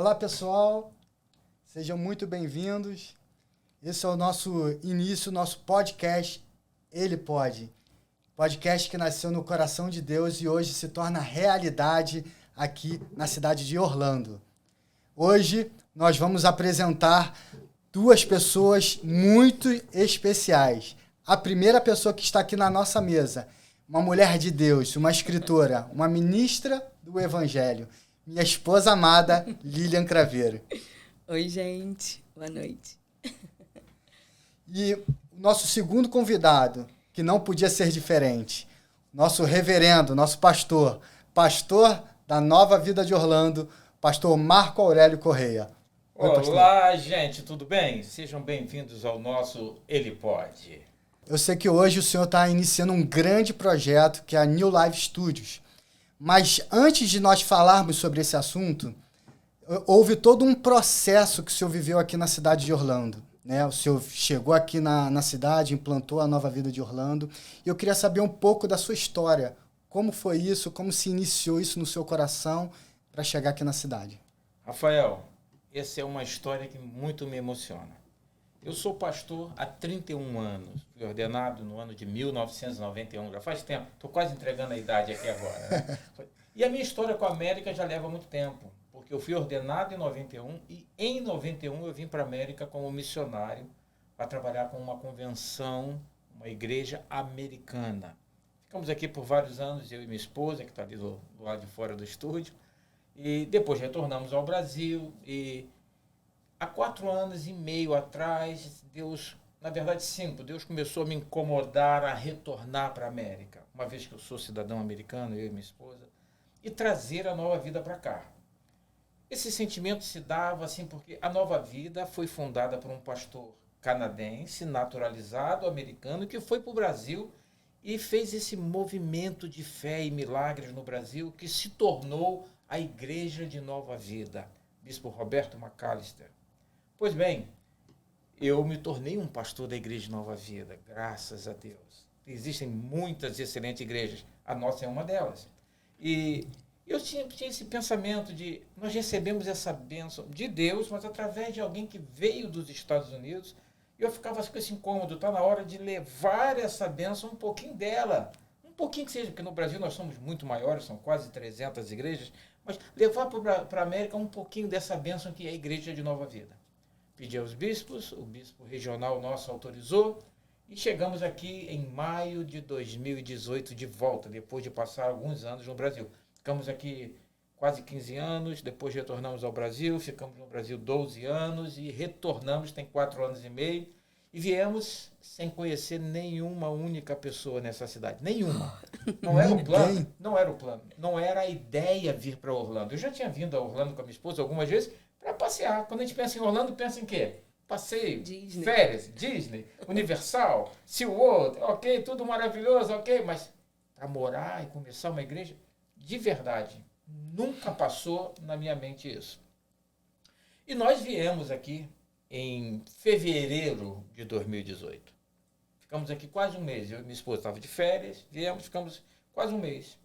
Olá, pessoal. Sejam muito bem-vindos. Esse é o nosso início, nosso podcast, Ele Pode. Podcast que nasceu no coração de Deus e hoje se torna realidade aqui na cidade de Orlando. Hoje nós vamos apresentar duas pessoas muito especiais. A primeira pessoa que está aqui na nossa mesa, uma mulher de Deus, uma escritora, uma ministra do Evangelho, minha esposa amada, Lilian Craveiro. Oi, gente. Boa noite. E o nosso segundo convidado, que não podia ser diferente, nosso reverendo, nosso pastor da Nova Vida de Orlando, pastor Marco Aurélio Correia. Oi, olá, gente, tudo bem? Sejam bem-vindos ao nosso Ele Pode. Eu sei que hoje o senhor está iniciando um grande projeto, que é a New Life Studios. Mas antes de nós falarmos sobre esse assunto, houve todo um processo que o senhor viveu aqui na cidade de Orlando, né? O senhor chegou aqui na cidade, implantou a Nova Vida de Orlando. E eu queria saber um pouco da sua história. Como foi isso? Como se iniciou isso no seu coração para chegar aqui na cidade? Rafael, essa é uma história que muito me emociona. Eu sou pastor há 31 anos. Fui ordenado no ano de 1991. Já faz tempo. Estou quase entregando a idade aqui agora. Né? E a minha história com a América já leva muito tempo. Porque eu fui ordenado em 91 e em 91 eu vim para a América como missionário para trabalhar com uma convenção, uma igreja americana. Ficamos aqui por vários anos, eu e minha esposa, que está ali do lado de fora do estúdio. E depois retornamos ao Brasil e há 4 anos e meio atrás, Deus, na verdade 5, Deus começou a me incomodar a retornar para a América, uma vez que eu sou cidadão americano, eu e minha esposa, e trazer a Nova Vida para cá. Esse sentimento se dava assim porque a Nova Vida foi fundada por um pastor canadense, naturalizado, americano, que foi para o Brasil e fez esse movimento de fé e milagres no Brasil que se tornou a Igreja de Nova Vida, Bispo Roberto McAllister. Pois bem, eu me tornei um pastor da Igreja de Nova Vida, graças a Deus. Existem muitas excelentes igrejas, a nossa é uma delas. E eu tinha esse pensamento de, nós recebemos essa bênção de Deus, mas através de alguém que veio dos Estados Unidos, e eu ficava com esse incômodo, está na hora de levar essa bênção, um pouquinho dela, um pouquinho que seja, porque no Brasil nós somos muito maiores, são quase 300 igrejas, mas levar para a América um pouquinho dessa bênção que é a Igreja de Nova Vida. Pedi aos bispos, o bispo regional nosso autorizou, e chegamos aqui em maio de 2018 de volta, depois de passar alguns anos no Brasil. Ficamos aqui quase 15 anos, depois retornamos ao Brasil, ficamos no Brasil 12 anos e retornamos tem 4 anos e meio e viemos sem conhecer nenhuma única pessoa nessa cidade. Nenhuma. Não era o plano, não era a ideia vir para Orlando. Eu já tinha vindo a Orlando com a minha esposa algumas vezes para passear. Quando a gente pensa em Orlando, pensa em quê? Passeio, Disney. Férias, Disney, Universal, SeaWorld, ok, tudo maravilhoso, ok, mas para morar e começar uma igreja, de verdade, nunca passou na minha mente isso. E nós viemos aqui em fevereiro de 2018. Ficamos aqui quase um mês. Eu e minha esposa estavam de férias, ficamos quase um mês.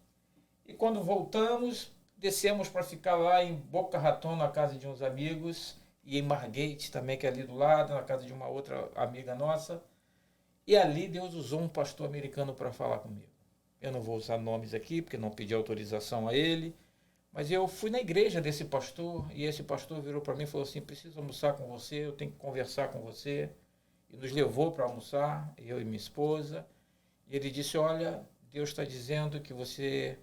E quando voltamos, descemos para ficar lá em Boca Raton, na casa de uns amigos, e em Margate também, que é ali do lado, na casa de uma outra amiga nossa. E ali Deus usou um pastor americano para falar comigo. Eu não vou usar nomes aqui, porque não pedi autorização a ele, mas eu fui na igreja desse pastor, e esse pastor virou para mim e falou assim, preciso almoçar com você, eu tenho que conversar com você. E nos levou para almoçar, eu e minha esposa, e ele disse, olha, Deus está dizendo que você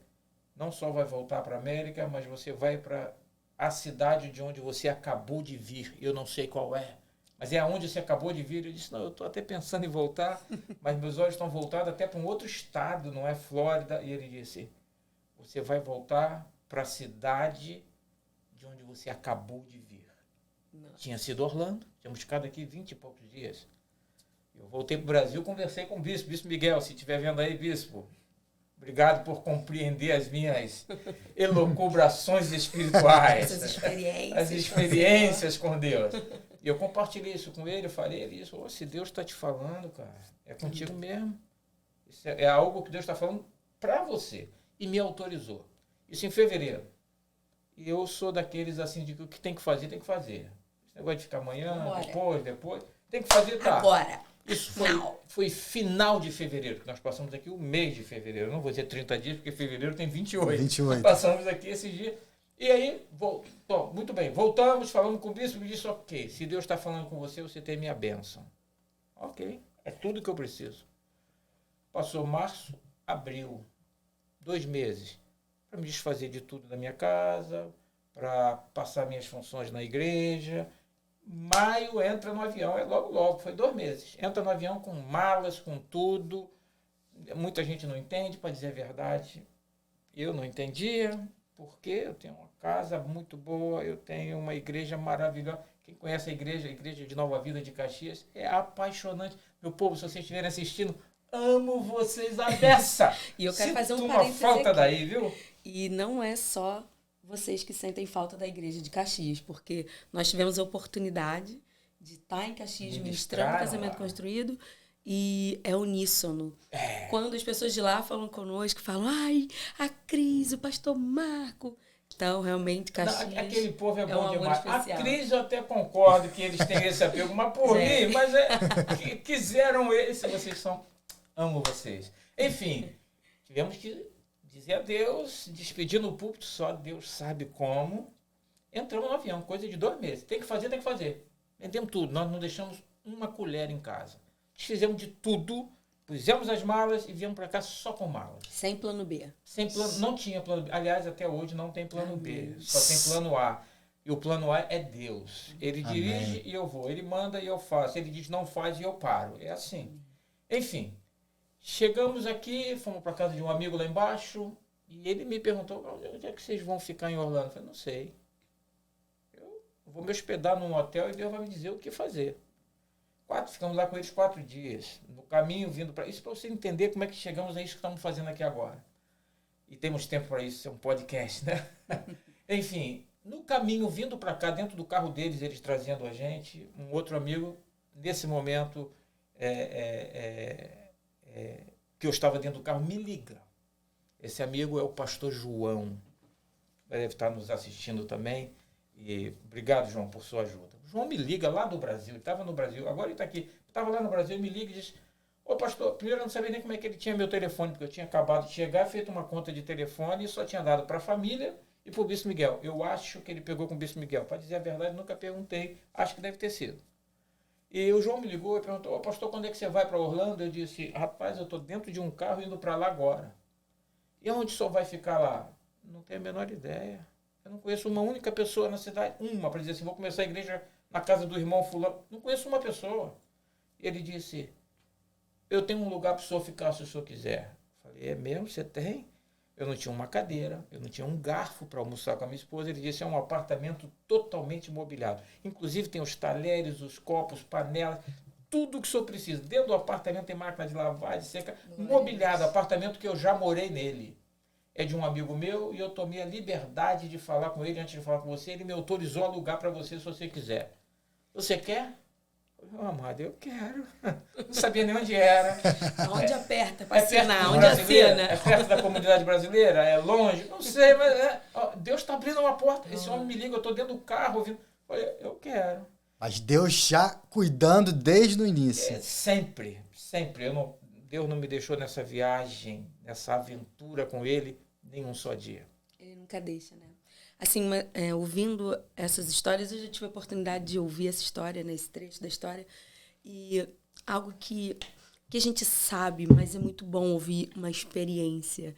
não só vai voltar para a América, mas você vai para a cidade de onde você acabou de vir, eu não sei qual é, mas é aonde você acabou de vir. Eu disse, não, eu estou até pensando em voltar, mas meus olhos estão voltados até para um outro estado, não é Flórida. E ele disse, você vai voltar para a cidade de onde você acabou de vir. Não. Tinha sido Orlando, tínhamos ficado aqui 20 e poucos dias. Eu voltei para o Brasil, conversei com o bispo Miguel, se estiver vendo aí, bispo, obrigado por compreender as minhas elucubrações espirituais. As experiências com Deus. E eu compartilhei isso com ele, eu falei isso, oh, se Deus está te falando, cara, é contigo mesmo. Isso é algo que Deus está falando para você. E me autorizou. Isso em fevereiro. E eu sou daqueles assim, de que o que tem que fazer, tem que fazer. Esse negócio de ficar amanhã, depois. Tem que fazer, tá. Agora. Isso foi final de fevereiro, que nós passamos aqui o mês de fevereiro. Eu não vou dizer 30 dias, porque fevereiro tem 28. Passamos aqui esses dias. E aí, muito bem, voltamos, falamos com o bispo e disse, ok, se Deus está falando com você, você tem minha bênção. Ok, é tudo que eu preciso. Passou março, abril, 2 meses, para me desfazer de tudo da minha casa, para passar minhas funções na igreja. Maio entra no avião, é logo, foi 2 meses. Entra no avião com malas, com tudo. Muita gente não entende, para dizer a verdade. Eu não entendia, porque eu tenho uma casa muito boa, eu tenho uma igreja maravilhosa. Quem conhece a igreja de Nova Vida de Caxias, é apaixonante. Meu povo, se vocês estiverem assistindo, amo vocês a beça. E eu quero fazer um uma parênteses falta aqui. daí, viu? E não é só vocês que sentem falta da igreja de Caxias, porque nós tivemos a oportunidade de estar em Caxias ministrando o Casamento Construído e é uníssono. Quando as pessoas de lá falam conosco, falam, ai, a Cris, o pastor Marco. Então, realmente, Caxias... Não, aquele povo é bom um demais. especial. A Cris eu até concordo que eles têm esse apego, mas por mim, mas quiseram esse, vocês são... Amo vocês. Enfim, tivemos que dizer adeus, despedir no púlpito, só Deus sabe como. Entramos no avião, coisa de 2 meses. Tem que fazer. Vendemos tudo, nós não deixamos uma colher em casa. Desfizemos de tudo, pusemos as malas e viemos para cá só com malas. Sem plano B. Não tinha plano B. Aliás, até hoje não tem plano B, só tem plano A. E o plano A é Deus. Ele dirige e eu vou, ele manda e eu faço, ele diz não faz e eu paro. É assim. Enfim. Chegamos aqui, fomos para casa de um amigo lá embaixo, e ele me perguntou, onde é que vocês vão ficar em Orlando? Eu falei, não sei. Eu vou me hospedar num hotel e Deus vai me dizer o que fazer. Ficamos lá com eles 4 dias, no caminho vindo para... Isso para você entender como é que chegamos a isso que estamos fazendo aqui agora. E temos tempo para isso, é um podcast, né? Enfim, no caminho vindo para cá, dentro do carro deles, eles trazendo a gente, um outro amigo, nesse momento... que eu estava dentro do carro, me liga. Esse amigo é o pastor João. Ele deve estar nos assistindo também. E obrigado, João, por sua ajuda. O João me liga lá do Brasil. Ele estava no Brasil, agora ele está aqui. Estava lá no Brasil, me liga e diz, ô pastor, primeiro eu não sabia nem como é que ele tinha meu telefone, porque eu tinha acabado de chegar, feito uma conta de telefone e só tinha dado para a família e para o Bispo Miguel. Eu acho que ele pegou com o Bispo Miguel. Para dizer a verdade, nunca perguntei. Acho que deve ter sido. E o João me ligou e perguntou, ô pastor, quando é que você vai para Orlando? Eu disse, rapaz, eu estou dentro de um carro indo para lá agora. E onde o senhor vai ficar lá? Não tenho a menor ideia. Eu não conheço uma única pessoa na cidade. Para dizer assim, vou começar a igreja na casa do irmão fulano. Não conheço uma pessoa. E ele disse, eu tenho um lugar para o senhor ficar se o senhor quiser. Eu falei, é mesmo? Você tem? Eu não tinha uma cadeira, eu não tinha um garfo para almoçar com a minha esposa. Ele disse, é um apartamento totalmente mobiliado. Inclusive tem os talheres, os copos, panelas, tudo que o senhor precisa. Dentro do apartamento tem máquina de lavar, de secar, mobiliado. Apartamento que eu já morei nele. É de um amigo meu e eu tomei a liberdade de falar com ele antes de falar com você. Ele me autorizou a alugar para você se você quiser. Você quer? Amado, eu quero. Não sabia nem onde era. Onde aperta para assinar? Onde assina? É perto da comunidade brasileira? É longe? Não sei, mas Deus está abrindo uma porta. Esse homem me liga, eu estou dentro do carro ouvindo. Olha, eu quero. Mas Deus já cuidando desde o início. Sempre. Deus não me deixou nessa viagem, nessa aventura com Ele, nem um só dia. Ele nunca deixa, né? Assim, ouvindo essas histórias, eu já tive a oportunidade de ouvir essa história, né, esse trecho da história, e algo que a gente sabe, mas é muito bom ouvir uma experiência.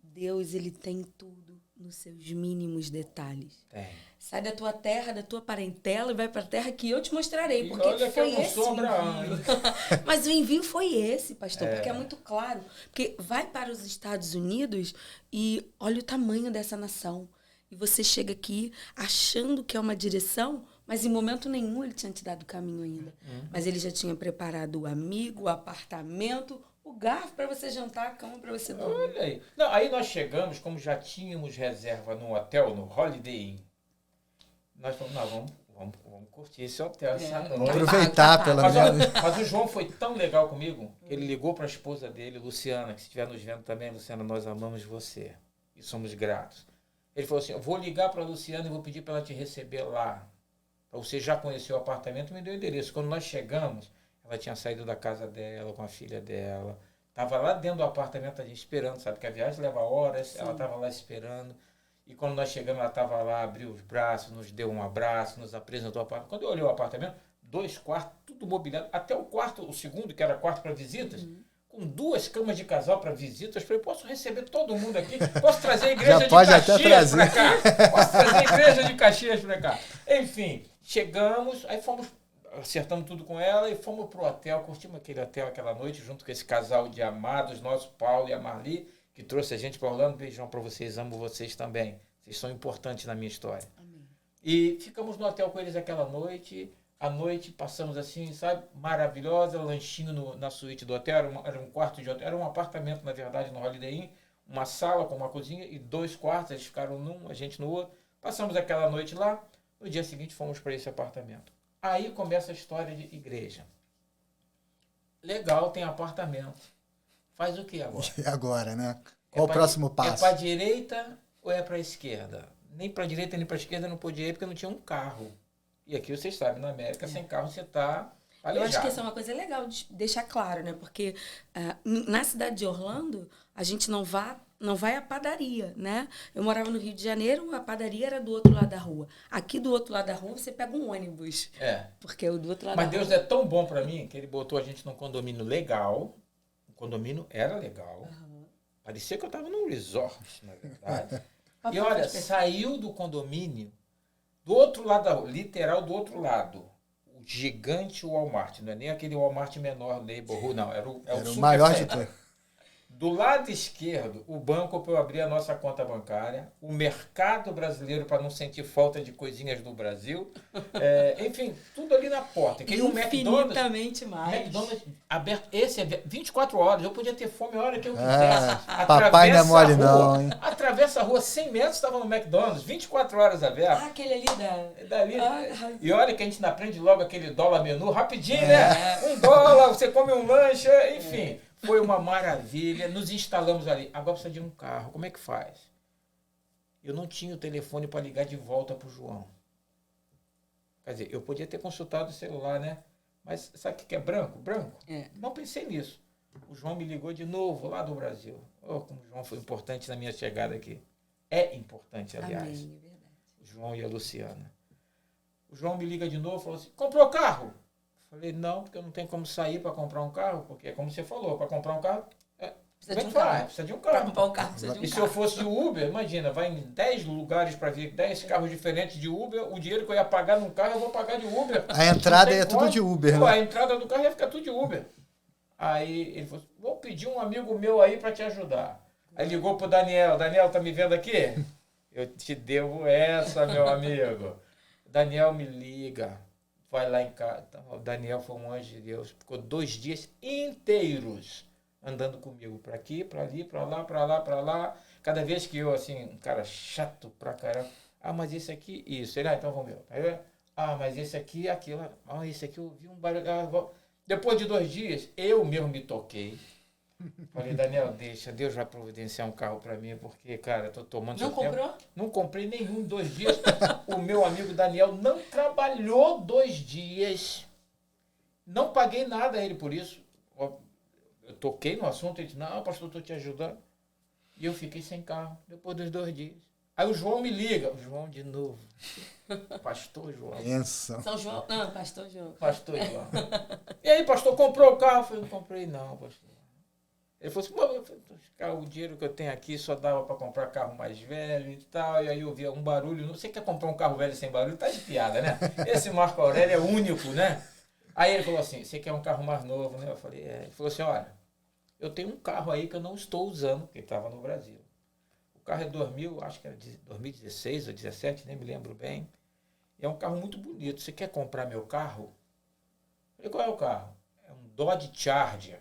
Deus, ele tem tudo nos seus mínimos detalhes. Tem. Sai da tua terra, da tua parentela e vai para a terra que eu te mostrarei. E porque olha foi que eu não esse sou o envio. Abraão. Mas o envio foi esse, pastor, porque é muito claro. Porque vai para os Estados Unidos e olha o tamanho dessa nação. E você chega aqui achando que é uma direção, mas em momento nenhum ele tinha te dado o caminho ainda. Mas ele já tinha preparado o amigo, o apartamento, o garfo para você jantar, a cama para você dormir. Olha aí. Não, aí nós chegamos, como já tínhamos reserva no hotel, no Holiday Inn, nós falamos, não, vamos curtir esse hotel essa noite. Vamos aproveitar, pelo menos. Mas o João foi tão legal comigo, que ele ligou para a esposa dele, Luciana, que se estiver nos vendo também, Luciana, nós amamos você e somos gratos. Ele falou assim, eu vou ligar para a Luciana e vou pedir para ela te receber lá. Você já conheceu o apartamento, me deu o endereço. Quando nós chegamos, ela tinha saído da casa dela com a filha dela. Estava lá dentro do apartamento, a gente esperando, sabe? Que a viagem leva horas, ela estava lá esperando. E quando nós chegamos, ela estava lá, abriu os braços, nos deu um abraço, nos apresentou o apartamento. Quando eu olhei o apartamento, 2 quartos, tudo mobiliado. Até o quarto, o segundo, que era quarto para visitas, com 2 camas de casal para visitas. Eu falei, posso receber todo mundo aqui? Posso trazer a igreja de Caxias para cá? Posso trazer a igreja de Caxias para cá? Enfim, chegamos, aí fomos, acertamos tudo com ela e fomos pro hotel, curtimos aquele hotel aquela noite, junto com esse casal de amados, nosso Paulo e a Marli, que trouxe a gente para Orlando. Beijão para vocês, amo vocês também. Vocês são importantes na minha história. Amém. E ficamos no hotel com eles aquela noite. À noite passamos assim, sabe, maravilhosa, lanchinho na suíte do hotel, era um quarto de hotel, era um apartamento, na verdade, no Holiday Inn, uma sala com uma cozinha e 2 quartos, eles ficaram num, a gente no outro. Passamos aquela noite lá, no dia seguinte fomos para esse apartamento. Aí começa a história de igreja. Legal, tem apartamento. Faz o que agora? E agora, né? Qual o próximo passo? É para a direita ou é para a esquerda? Nem para a direita nem para a esquerda não podia ir porque não tinha um carro. E aqui vocês sabem, na América, sem carro você está aleijado. Eu acho que isso é uma coisa legal de deixar claro, né? Porque na cidade de Orlando, a gente não vai à padaria, né? Eu morava no Rio de Janeiro, a padaria era do outro lado da rua. Aqui do outro lado da rua, você pega um ônibus. Porque o do outro lado Mas da Deus rua... é tão bom para mim que ele botou a gente num condomínio legal. O condomínio era legal. Uhum. Parecia que eu estava num resort, na verdade. E olha, saiu do condomínio do outro lado da rua, literal do outro lado. O gigante Walmart. Não é nem aquele Walmart menor, Neighborhood, não. Era o maior de todos. Do lado esquerdo, o banco para eu abrir a nossa conta bancária, o mercado brasileiro para não sentir falta de coisinhas do Brasil, enfim, tudo ali na porta. E infinitamente mais. McDonald's aberto, esse é 24 horas, eu podia ter fome a hora que eu quisesse. Papai não é mole não, hein? Atravessa a rua 100 metros, estava no McDonald's, 24 horas aberto. Aquele ali dali. E olha que a gente não aprende logo aquele dólar menu, rapidinho, né? $1, você come um lanche, enfim. Foi uma maravilha, nos instalamos ali. Agora precisa de um carro, como é que faz? Eu não tinha o telefone para ligar de volta para o João. Quer dizer, eu podia ter consultado o celular, né? Mas sabe o que é branco? Branco? Não pensei nisso. O João me ligou de novo lá do Brasil. Oh, como o João foi importante na minha chegada aqui. É importante, aliás. Amém, é verdade. O João e a Luciana. O João me liga de novo e falou assim, comprou carro? Falei, não, porque eu não tenho como sair para comprar um carro, porque, como você falou, para comprar um carro, precisa de um carro. Precisa de um carro. Para comprar um carro, precisa de um carro. E se eu fosse de Uber, imagina, vai em 10 lugares para ver 10 carros diferentes de Uber, o dinheiro que eu ia pagar num carro, eu vou pagar de Uber. A entrada é tudo de Uber, né? A entrada do carro ia ficar tudo de Uber. Aí ele falou, vou pedir um amigo meu aí para te ajudar. Aí ligou pro Daniel, Daniel, tá me vendo aqui? Eu te devo essa, meu amigo. Daniel me liga. Vai lá em casa. O Daniel foi um anjo de Deus. Ficou 2 dias inteiros andando comigo. Para aqui, para ali, para lá, para lá, para lá. Cada vez que eu, assim, um cara chato pra caramba. Ah, mas esse aqui, isso. Ele, então vamos ver. Aí, mas esse aqui, aquilo. Esse aqui eu vi um barulho. Depois de 2 dias, eu mesmo me toquei. Falei, Daniel, deixa, Deus vai providenciar um carro para mim, porque, cara, eu tô tomando... Não comprou? Não comprei nenhum, 2 dias. O meu amigo Daniel não trabalhou 2 dias. Não paguei nada a ele por isso. Eu toquei no assunto, ele disse, não, pastor, estou te ajudando. E eu fiquei sem carro, depois dos 2 dias. Aí o João me liga. O João de novo. Pastor João. Benção. São João? Não, pastor João. Pastor João. E aí, pastor, comprou o carro? Eu falei, não comprei não, pastor. Ele falou assim, o dinheiro que eu tenho aqui só dava para comprar carro mais velho e tal. E aí eu via um barulho. Você quer comprar um carro velho sem barulho? Tá de piada, né? Esse Marco Aurélio é único, né? Aí ele falou assim, você quer um carro mais novo, né? Eu falei, Ele falou assim, olha, eu tenho um carro aí que eu não estou usando, porque estava no Brasil. O carro é 2000, acho que era de 2016 ou 2017, nem me lembro bem. E é um carro muito bonito. Você quer comprar meu carro? Eu falei, qual é o carro? É um Dodge Charger.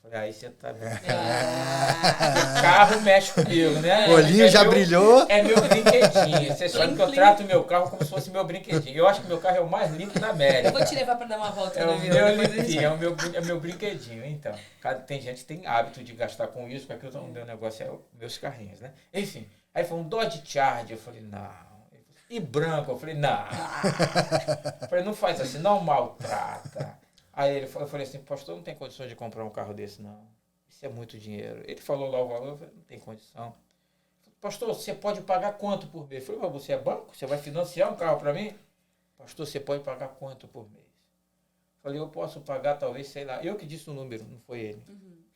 Falei, aí você tá vendo. O carro mexe comigo, né? O olhinho já brilhou. É meu brinquedinho. Você sabe que eu trato o meu carro como se fosse meu brinquedinho. Eu acho que meu carro é o mais limpo da América. Eu vou te levar para dar uma volta no é o meu brinquedinho. Então, tem gente que tem hábito de gastar com isso, com aquilo. Então, o meu negócio é os meus carrinhos, né? Enfim, aí foi um Dodge Charger. Eu falei, não. E branco. Eu falei, não. Eu falei, não faz assim, não maltrata. Aí eu falei assim, pastor, não tem condições de comprar um carro desse, não. Isso é muito dinheiro. Ele falou lá o valor, eu falei, não tem condição. Pastor, você pode pagar quanto por mês? Eu falei, mas você é banco? Você vai financiar um carro para mim? Pastor, você pode pagar quanto por mês? Eu falei, eu posso pagar talvez, sei lá, eu que disse o número, não foi ele.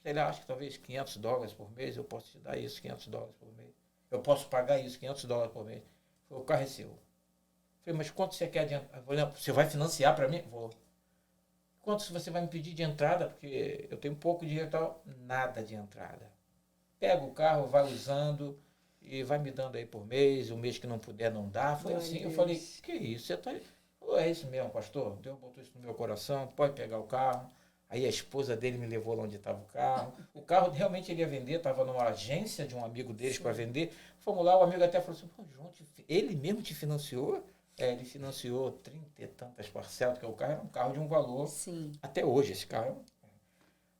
Sei lá, acho que talvez $500 por mês, eu posso te dar isso, $500 por mês. Eu posso pagar isso, $500 por mês. Eu falei, o carro é seu. Eu falei, mas quanto você quer adiantar? Eu falei, você vai financiar para mim? Vou. Quanto você vai me pedir de entrada? Porque eu tenho pouco dinheiro e tal. Nada de entrada. Pega o carro, vai usando e vai me dando aí por mês. O mês que não puder, não dá. Foi assim. Eu falei, que isso? Você tá... Falou, é isso mesmo, pastor. Deus botou isso no meu coração. Pode pegar o carro. Aí a esposa dele me levou lá onde estava o carro. O carro realmente ele ia vender. Estava numa agência de um amigo deles para vender. Fomos lá, o amigo até falou assim, pô, João, ele mesmo te financiou? Ele financiou 30 e tantas parcelas, porque o carro era um carro de um valor. Sim. Até hoje esse carro.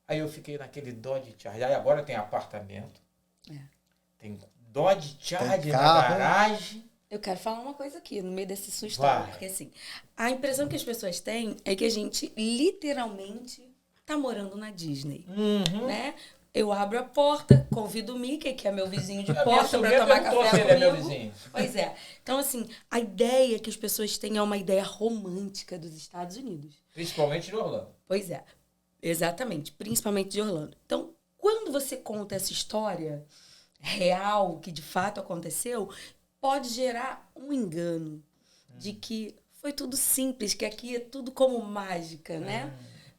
Aí eu fiquei naquele Dodge Charger. Aí agora tem apartamento. Tem Dodge Charger na garagem. Eu quero falar uma coisa aqui, no meio desse susto. Porque assim, a impressão que as pessoas têm é que a gente literalmente tá morando na Disney. Né? Eu abro a porta, convido o Mickey, que é meu vizinho de porta, para tomar café comigo. Ele é meu vizinho. Pois é. Então, assim, a ideia que as pessoas têm é uma ideia romântica dos Estados Unidos. Principalmente de Orlando. Pois é. Exatamente. Principalmente de Orlando. Então, quando você conta essa história real, que de fato aconteceu, pode gerar um engano de que foi tudo simples, que aqui é tudo como mágica, né?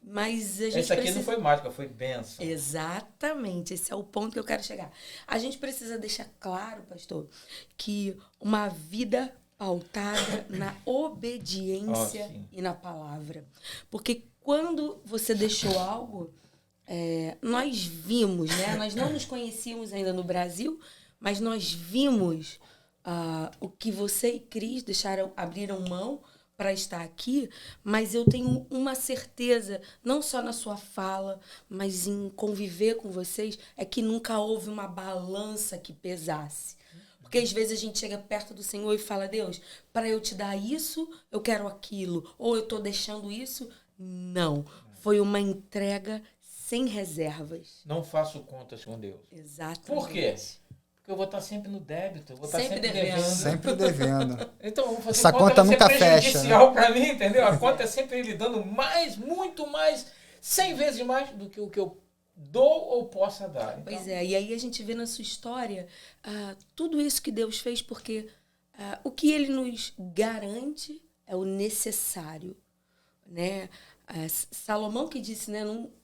Mas a gente essa aqui não foi mágica, foi bênção. Exatamente, esse é o ponto que eu quero chegar. A gente precisa deixar claro, pastor, que uma vida pautada na obediência e na palavra. Porque quando você deixou algo, nós vimos, né? Nós não nos conhecíamos ainda no Brasil, mas nós vimos o que você e Cris abriram mão para estar aqui, mas eu tenho uma certeza, não só na sua fala, mas em conviver com vocês, é que nunca houve uma balança que pesasse. Porque às vezes a gente chega perto do Senhor e fala, Deus, para eu te dar isso, eu quero aquilo, ou eu estou deixando isso. Não, foi uma entrega sem reservas. Não faço contas com Deus. Exatamente. Por quê? Porque eu vou estar sempre no débito, eu vou estar sempre devendo. Sempre devendo. Então, eu vou fazer essa conta nunca fecha. Né? Para mim, entendeu? A conta é sempre ele dando mais, muito mais, 100 vezes mais do que o que eu dou ou possa dar. Então, pois é, e aí a gente vê na sua história tudo isso que Deus fez, porque o que ele nos garante é o necessário. Né? Salomão que disse, né,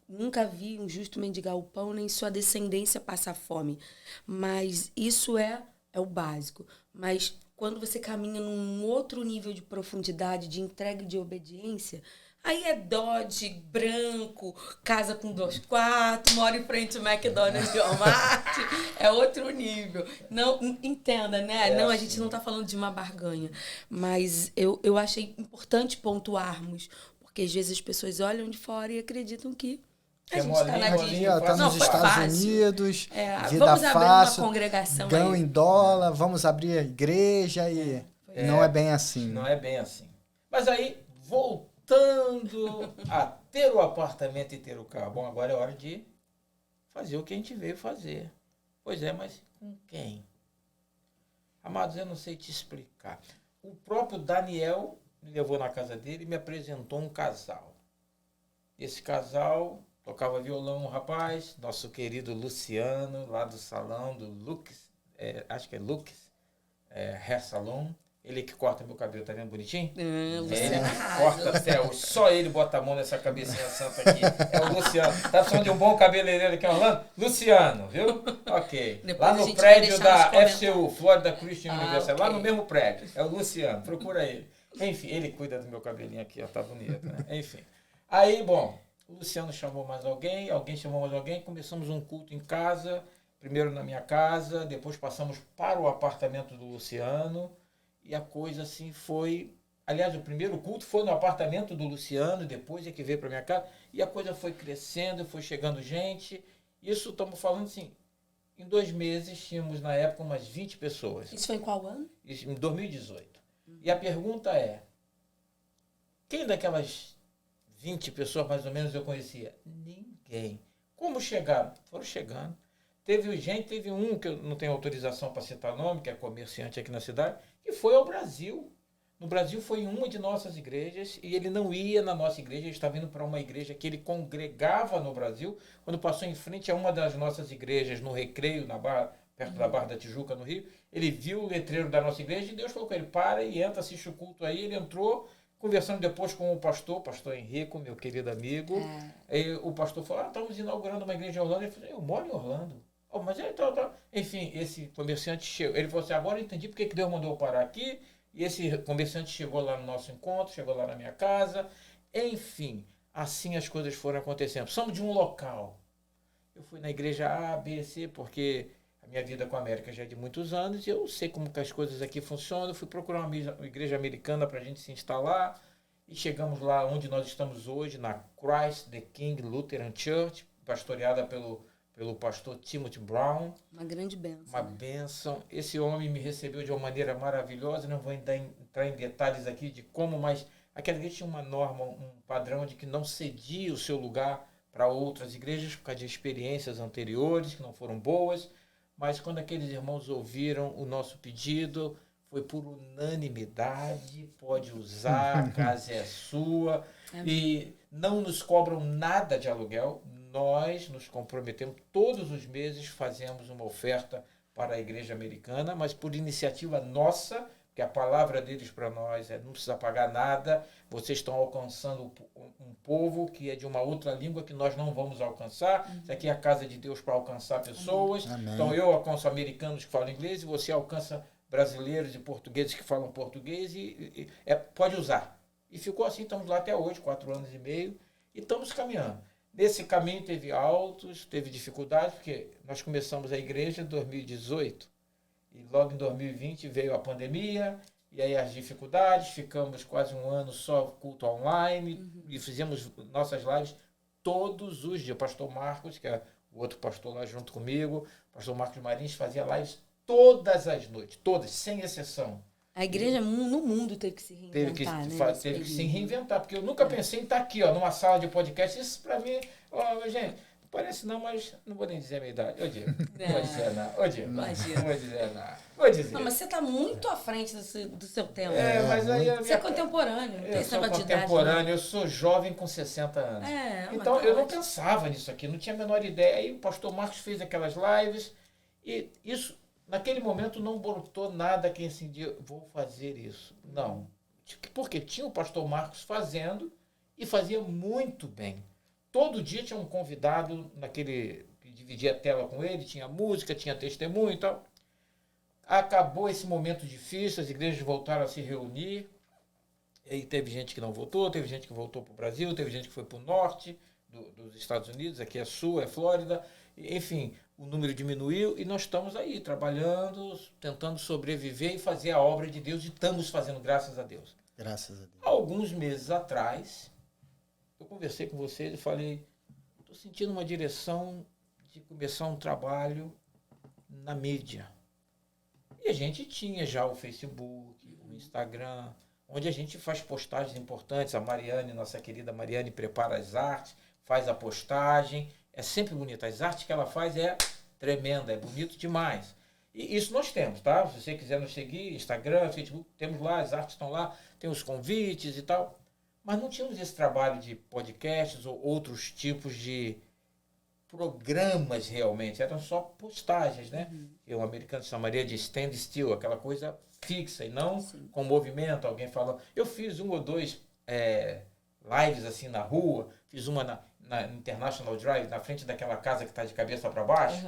nunca vi um justo mendigar o pão, nem sua descendência passar fome. Mas isso é o básico. Mas quando você caminha num outro nível de profundidade, de entrega e de obediência, aí é Dodge, branco, casa com 2 quartos, mora em frente ao McDonald's e Walmart. É outro nível. Não, entenda, né? Não, a gente não está falando de uma barganha. Mas eu achei importante pontuarmos, porque às vezes as pessoas olham de fora e acreditam que a gente está na Disney. Está nos Estados Unidos, vida vamos fácil, abrir uma congregação ganho aí. em dólar, vamos abrir a igreja e não é bem assim. Não é bem assim. Mas aí, voltando a ter o apartamento e ter o carro. Bom, agora é hora de fazer o que a gente veio fazer. Pois é, mas com quem? Amados, eu não sei te explicar. O próprio Daniel me levou na casa dele e me apresentou um casal. Esse casal tocava violão, um rapaz, nosso querido Luciano, lá do salão do Lux, acho que é Lux, Hair Salon. Ele que corta meu cabelo, tá vendo bonitinho? Ele corta até hoje. Só ele bota a mão nessa cabecinha santa aqui. É o Luciano. Tá precisando de um bom cabeleireiro aqui em Orlando? Luciano, viu? Ok. Depois lá no prédio da FCU, Florida Christian University. Okay. Lá no mesmo prédio. É o Luciano. Procura ele. Enfim, ele cuida do meu cabelinho aqui, ó. Tá bonito, né? Enfim. Aí, bom, O Luciano chamou mais alguém, alguém chamou mais alguém, começamos um culto em casa, primeiro na minha casa, depois passamos para o apartamento do Luciano, e a coisa assim foi... Aliás, o primeiro culto foi no apartamento do Luciano, depois é que veio para minha casa, e a coisa foi crescendo, foi chegando gente. Isso estamos falando assim, em 2 meses tínhamos na época umas 20 pessoas. Isso foi em qual ano? Isso, em 2018. E a pergunta é, quem daquelas 20 pessoas mais ou menos eu conhecia? Ninguém. Como chegaram? Foram chegando. Teve um que eu não tenho autorização para citar nome, que é comerciante aqui na cidade, que foi ao Brasil. No Brasil foi em uma de nossas igrejas e ele não ia na nossa igreja, ele estava indo para uma igreja que ele congregava no Brasil. Quando passou em frente a uma das nossas igrejas, no Recreio, perto da Barra da Tijuca, no Rio, ele viu o letreiro da nossa igreja e Deus falou com ele, para e entra, assiste o culto aí. Ele entrou, conversando depois com o pastor Henrico, meu querido amigo. Aí o pastor falou, estamos inaugurando uma igreja em Orlando. Ele falou, eu moro em Orlando. Oh, mas é, tá. Enfim, esse comerciante chegou. Ele falou assim, agora eu entendi porque que Deus mandou eu parar aqui. E esse comerciante chegou lá no nosso encontro, chegou lá na minha casa. Enfim, assim as coisas foram acontecendo. Somos de um local. Eu fui na igreja A, B, C, porque a minha vida com a América já é de muitos anos e eu sei como que as coisas aqui funcionam. Fui procurar uma igreja americana para a gente se instalar e chegamos lá onde nós estamos hoje, na Christ the King Lutheran Church, pastoreada pelo pastor Timothy Brown. Uma grande bênção. Uma bênção. Esse homem me recebeu de uma maneira maravilhosa. Não vou ainda entrar em detalhes aqui de como, mas aquela igreja tinha uma norma, um padrão de que não cedia o seu lugar para outras igrejas por causa de experiências anteriores que não foram boas. Mas quando aqueles irmãos ouviram o nosso pedido, foi por unanimidade, pode usar, a casa é sua. E não nos cobram nada de aluguel. Nós nos comprometemos, todos os meses fazemos uma oferta para a igreja americana, mas por iniciativa nossa, que a palavra deles para nós é não precisa pagar nada, vocês estão alcançando um povo que é de uma outra língua que nós não vamos alcançar. Isso aqui é a casa de Deus para alcançar pessoas. Amém. Então eu alcanço americanos que falam inglês e você alcança brasileiros e portugueses que falam português pode usar. E ficou assim, estamos lá até hoje, 4 anos e meio, e estamos caminhando. Nesse caminho teve altos, teve dificuldades, porque nós começamos a igreja em 2018 e logo em 2020 veio a pandemia e aí as dificuldades, ficamos quase 1 ano só culto online e fizemos nossas lives todos os dias. O pastor Marcos, que é o outro pastor lá junto comigo, o pastor Marcos Marins, fazia lives todas as noites, todas, sem exceção. A igreja no mundo teve que se reinventar, teve que se reinventar, porque eu nunca pensei em estar aqui, ó, numa sala de podcast. Isso para mim, gente, não parece não, mas não vou nem dizer a minha idade. Ô, Diego, não vou dizer nada. Ô, Diego, não vou dizer nada. Vou dizer. Não, mas você está muito à frente do seu tempo. Mas aí você é contemporâneo, não tem essa idade. Contemporâneo, eu sou jovem com 60 anos. Então, eu não pensava nisso aqui, não tinha a menor ideia. Aí o pastor Marcos fez aquelas lives e isso... Naquele momento não brotou nada que assim, vou fazer isso. Não. Porque tinha o pastor Marcos fazendo e fazia muito bem. Todo dia tinha um convidado que dividia a tela com ele, tinha música, tinha testemunho e tal. Acabou esse momento difícil, as igrejas voltaram a se reunir. E aí teve gente que não voltou, teve gente que voltou para o Brasil, teve gente que foi para o norte dos Estados Unidos, aqui é sul, é Flórida. Enfim, o número diminuiu e nós estamos aí trabalhando, tentando sobreviver e fazer a obra de Deus e estamos fazendo, graças a Deus. Graças a Deus. Alguns meses atrás, eu conversei com vocês e falei, estou sentindo uma direção de começar um trabalho na mídia. E a gente tinha já o Facebook, o Instagram, onde a gente faz postagens importantes. A Mariane, nossa querida Mariane, prepara as artes, faz a postagem. É sempre bonita. As artes que ela faz é tremenda, é bonito demais. E isso nós temos, tá? Se você quiser nos seguir, Instagram, Facebook, temos lá, as artes estão lá, tem os convites e tal. Mas não tínhamos esse trabalho de podcasts ou outros tipos de programas realmente. Eram só postagens, né? E o americano chamaria de stand still, aquela coisa fixa e não com movimento, alguém falando. Eu fiz 1 ou 2 lives assim na rua, fiz uma na International Drive, na frente daquela casa que está de cabeça para baixo.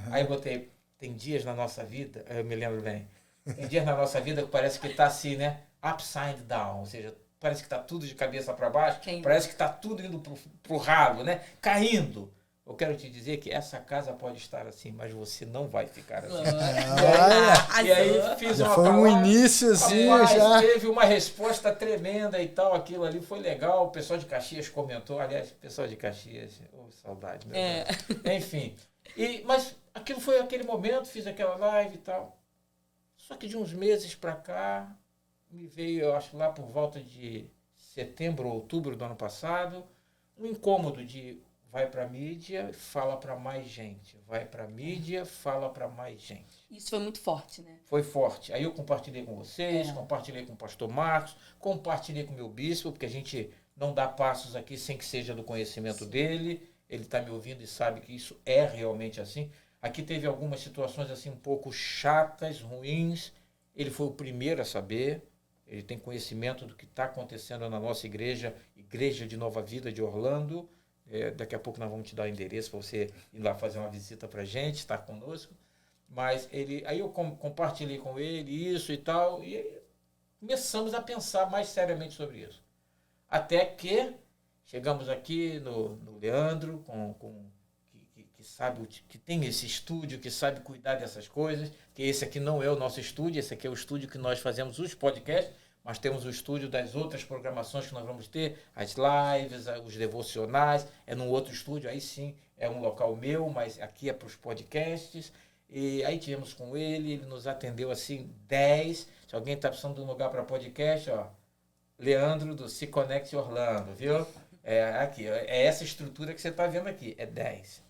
Aí eu botei, tem dias na nossa vida, eu me lembro bem, tem dias na nossa vida que parece que está assim, né? Upside down, ou seja, parece que está tudo de cabeça para baixo, Quem? parece que está tudo indo pro ralo, né? Caindo. Eu quero te dizer que essa casa pode estar assim, mas você não vai ficar assim. Olha, E aí fiz já uma foi um palavra, iníciozinho rapaz, já. teve uma resposta tremenda e tal, aquilo ali foi legal. O pessoal de Caxias comentou, aliás, o pessoal de Caxias, saudade, meu Deus. Enfim, mas aquilo foi aquele momento, fiz aquela live e tal. Só que de uns meses para cá, me veio, eu acho, lá por volta de setembro ou outubro do ano passado, um incômodo de vai para a mídia, fala para mais gente. Vai para a mídia, fala para mais gente. Isso foi muito forte, né? Foi forte. Aí eu compartilhei com vocês, compartilhei com o pastor Marcos, compartilhei com o meu bispo, porque a gente não dá passos aqui sem que seja do conhecimento dele. Ele está me ouvindo e sabe que isso é realmente assim. Aqui teve algumas situações assim um pouco chatas, ruins. Ele foi o primeiro a saber. Ele tem conhecimento do que está acontecendo na nossa igreja, Igreja de Nova Vida de Orlando. Daqui a pouco nós vamos te dar o endereço para você ir lá fazer uma visita para a gente, estar conosco. Mas aí eu compartilhei com ele isso e tal, e aí começamos a pensar mais seriamente sobre isso. Até que chegamos aqui no Leandro, que sabe, que tem esse estúdio, que sabe cuidar dessas coisas, que esse aqui não é o nosso estúdio, esse aqui é o estúdio que nós fazemos os podcasts, mas temos o estúdio das outras programações que nós vamos ter, as lives, os devocionais, é num outro estúdio, aí sim é um local meu, mas aqui é para os podcasts. E aí tivemos com ele nos atendeu assim 10. Se alguém está precisando de um lugar para podcast, ó, Leandro do Se Connect Orlando, viu? Aqui, é essa estrutura que você está vendo aqui, é 10.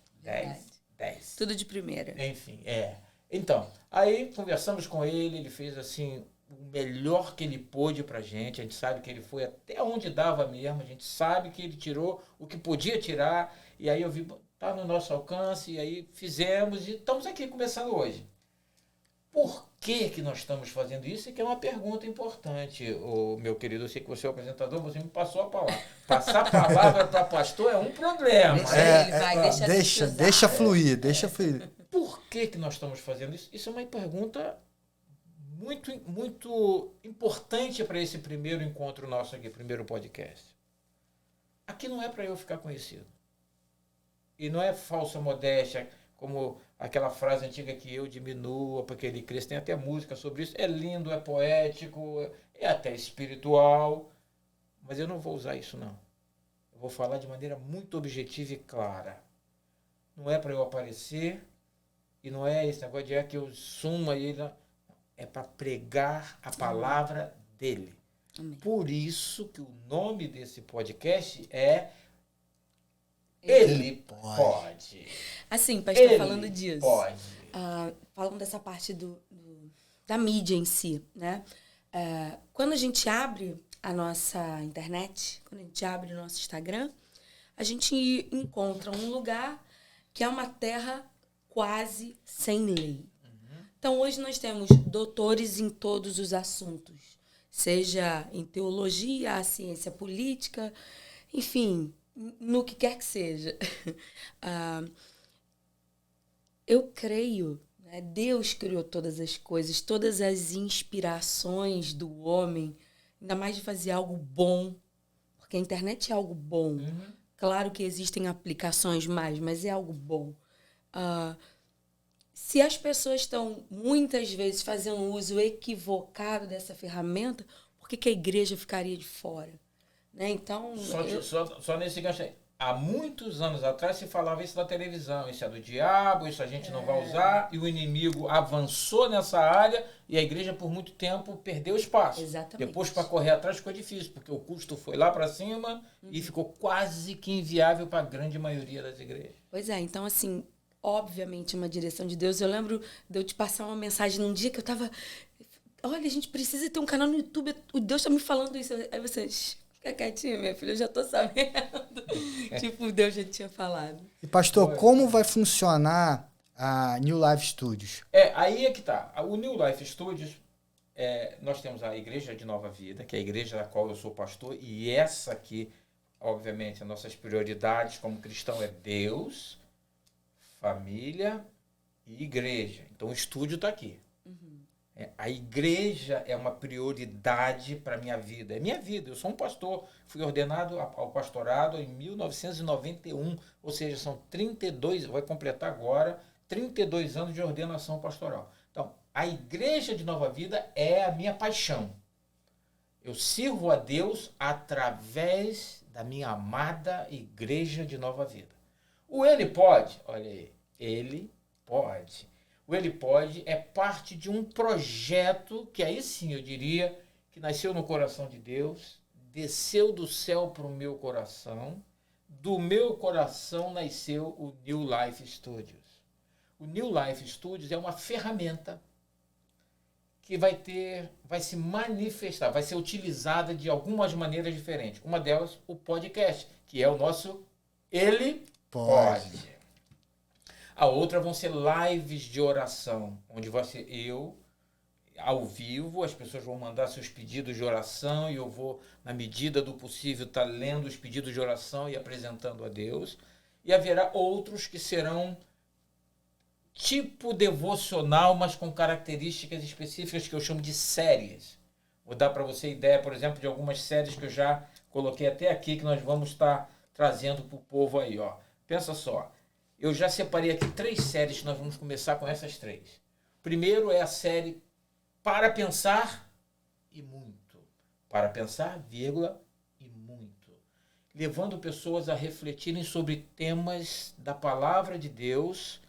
10. Tudo de primeira. Enfim, Então, aí conversamos com ele, ele fez assim o melhor que ele pôde pra gente. A gente sabe que ele foi até onde dava mesmo, a gente sabe que ele tirou o que podia tirar, e aí eu vi, tá no nosso alcance, e aí fizemos, e estamos aqui começando hoje. Por que nós estamos fazendo isso? Que é uma pergunta importante, meu querido. Eu sei que você é o apresentador, você me passou a palavra. Passar a palavra para pastor é um problema. Deixa fluir, deixa fluir. Por que nós estamos fazendo isso? Isso é uma pergunta muito, muito importante para esse primeiro encontro nosso aqui, primeiro podcast. Aqui não é para eu ficar conhecido. E não é falsa modéstia, como aquela frase antiga que eu diminua porque ele cresce. Tem até música sobre isso. É lindo, é poético, é até espiritual. Mas eu não vou usar isso, não. Eu vou falar de maneira muito objetiva e clara. Não é para eu aparecer e não é esse negócio de que eu suma e ele... É para pregar a palavra dele. Amém. Por isso que o nome desse podcast é Ele Pode. Assim, pastor, Ele falando disso. Pode. Falando dessa parte da mídia em si, né? Quando a gente abre a nossa internet, quando a gente abre o nosso Instagram, a gente encontra um lugar que é uma terra quase sem lei. Então, hoje nós temos doutores em todos os assuntos, seja em teologia, a ciência política, enfim, no que quer que seja. Eu creio, né, Deus criou todas as coisas, todas as inspirações do homem, ainda mais de fazer algo bom, porque a internet é algo bom. Claro que existem aplicações mais, mas é algo bom. Se as pessoas estão, muitas vezes, fazendo um uso equivocado dessa ferramenta, por que a igreja ficaria de fora? Né? Então, só nesse gancho aí. Há muitos anos atrás se falava isso na televisão. Isso é do diabo, isso a gente não vai usar. E o inimigo avançou nessa área e a igreja, por muito tempo, perdeu espaço. Exatamente. Depois, para correr atrás, ficou difícil, porque o custo foi lá para cima e ficou quase que inviável para a grande maioria das igrejas. Pois é, então, assim, obviamente, uma direção de Deus. Eu lembro de eu te passar uma mensagem num dia que eu estava... Olha, a gente precisa ter um canal no YouTube. O Deus está me falando isso. Aí você... Fica quietinha, minha filha, eu já tô sabendo. Tipo, Deus já tinha falado. E pastor, como vai funcionar a New Life Studios? Aí é que tá. O New Life Studios, nós temos a Igreja de Nova Vida, que é a igreja da qual eu sou pastor, e essa aqui, obviamente, as nossas prioridades como cristão é Deus, família e igreja. Então o estúdio está aqui. A igreja é uma prioridade para a minha vida. É minha vida. Eu sou um pastor. Fui ordenado ao pastorado em 1991. Ou seja, são 32, vai completar agora, 32 anos de ordenação pastoral. Então, a igreja de Nova Vida é a minha paixão. Eu sirvo a Deus através da minha amada igreja de Nova Vida. O Ele Pode, olha aí, Ele Pode. O Ele Pode é parte de um projeto que aí sim eu diria que nasceu no coração de Deus, desceu do céu para o meu coração, do meu coração nasceu o New Life Studios. O New Life Studios é uma ferramenta que vai se manifestar, vai ser utilizada de algumas maneiras diferentes. Uma delas, o podcast, que é o nosso Ele Pode. A outra vão ser lives de oração, onde vai ser eu, ao vivo, as pessoas vão mandar seus pedidos de oração e eu vou, na medida do possível, estar lendo os pedidos de oração e apresentando a Deus. E haverá outros que serão tipo devocional, mas com características específicas que eu chamo de séries. Vou dar para você ideia, por exemplo, de algumas séries que eu já coloquei até aqui, que nós vamos estar trazendo para o povo aí. Ó. Pensa só, eu já separei aqui 3 séries que nós vamos começar com essas 3. Primeiro é a série Para Pensar e Muito. Para Pensar, vírgula, e muito. Levando pessoas a refletirem sobre temas da palavra de Deus,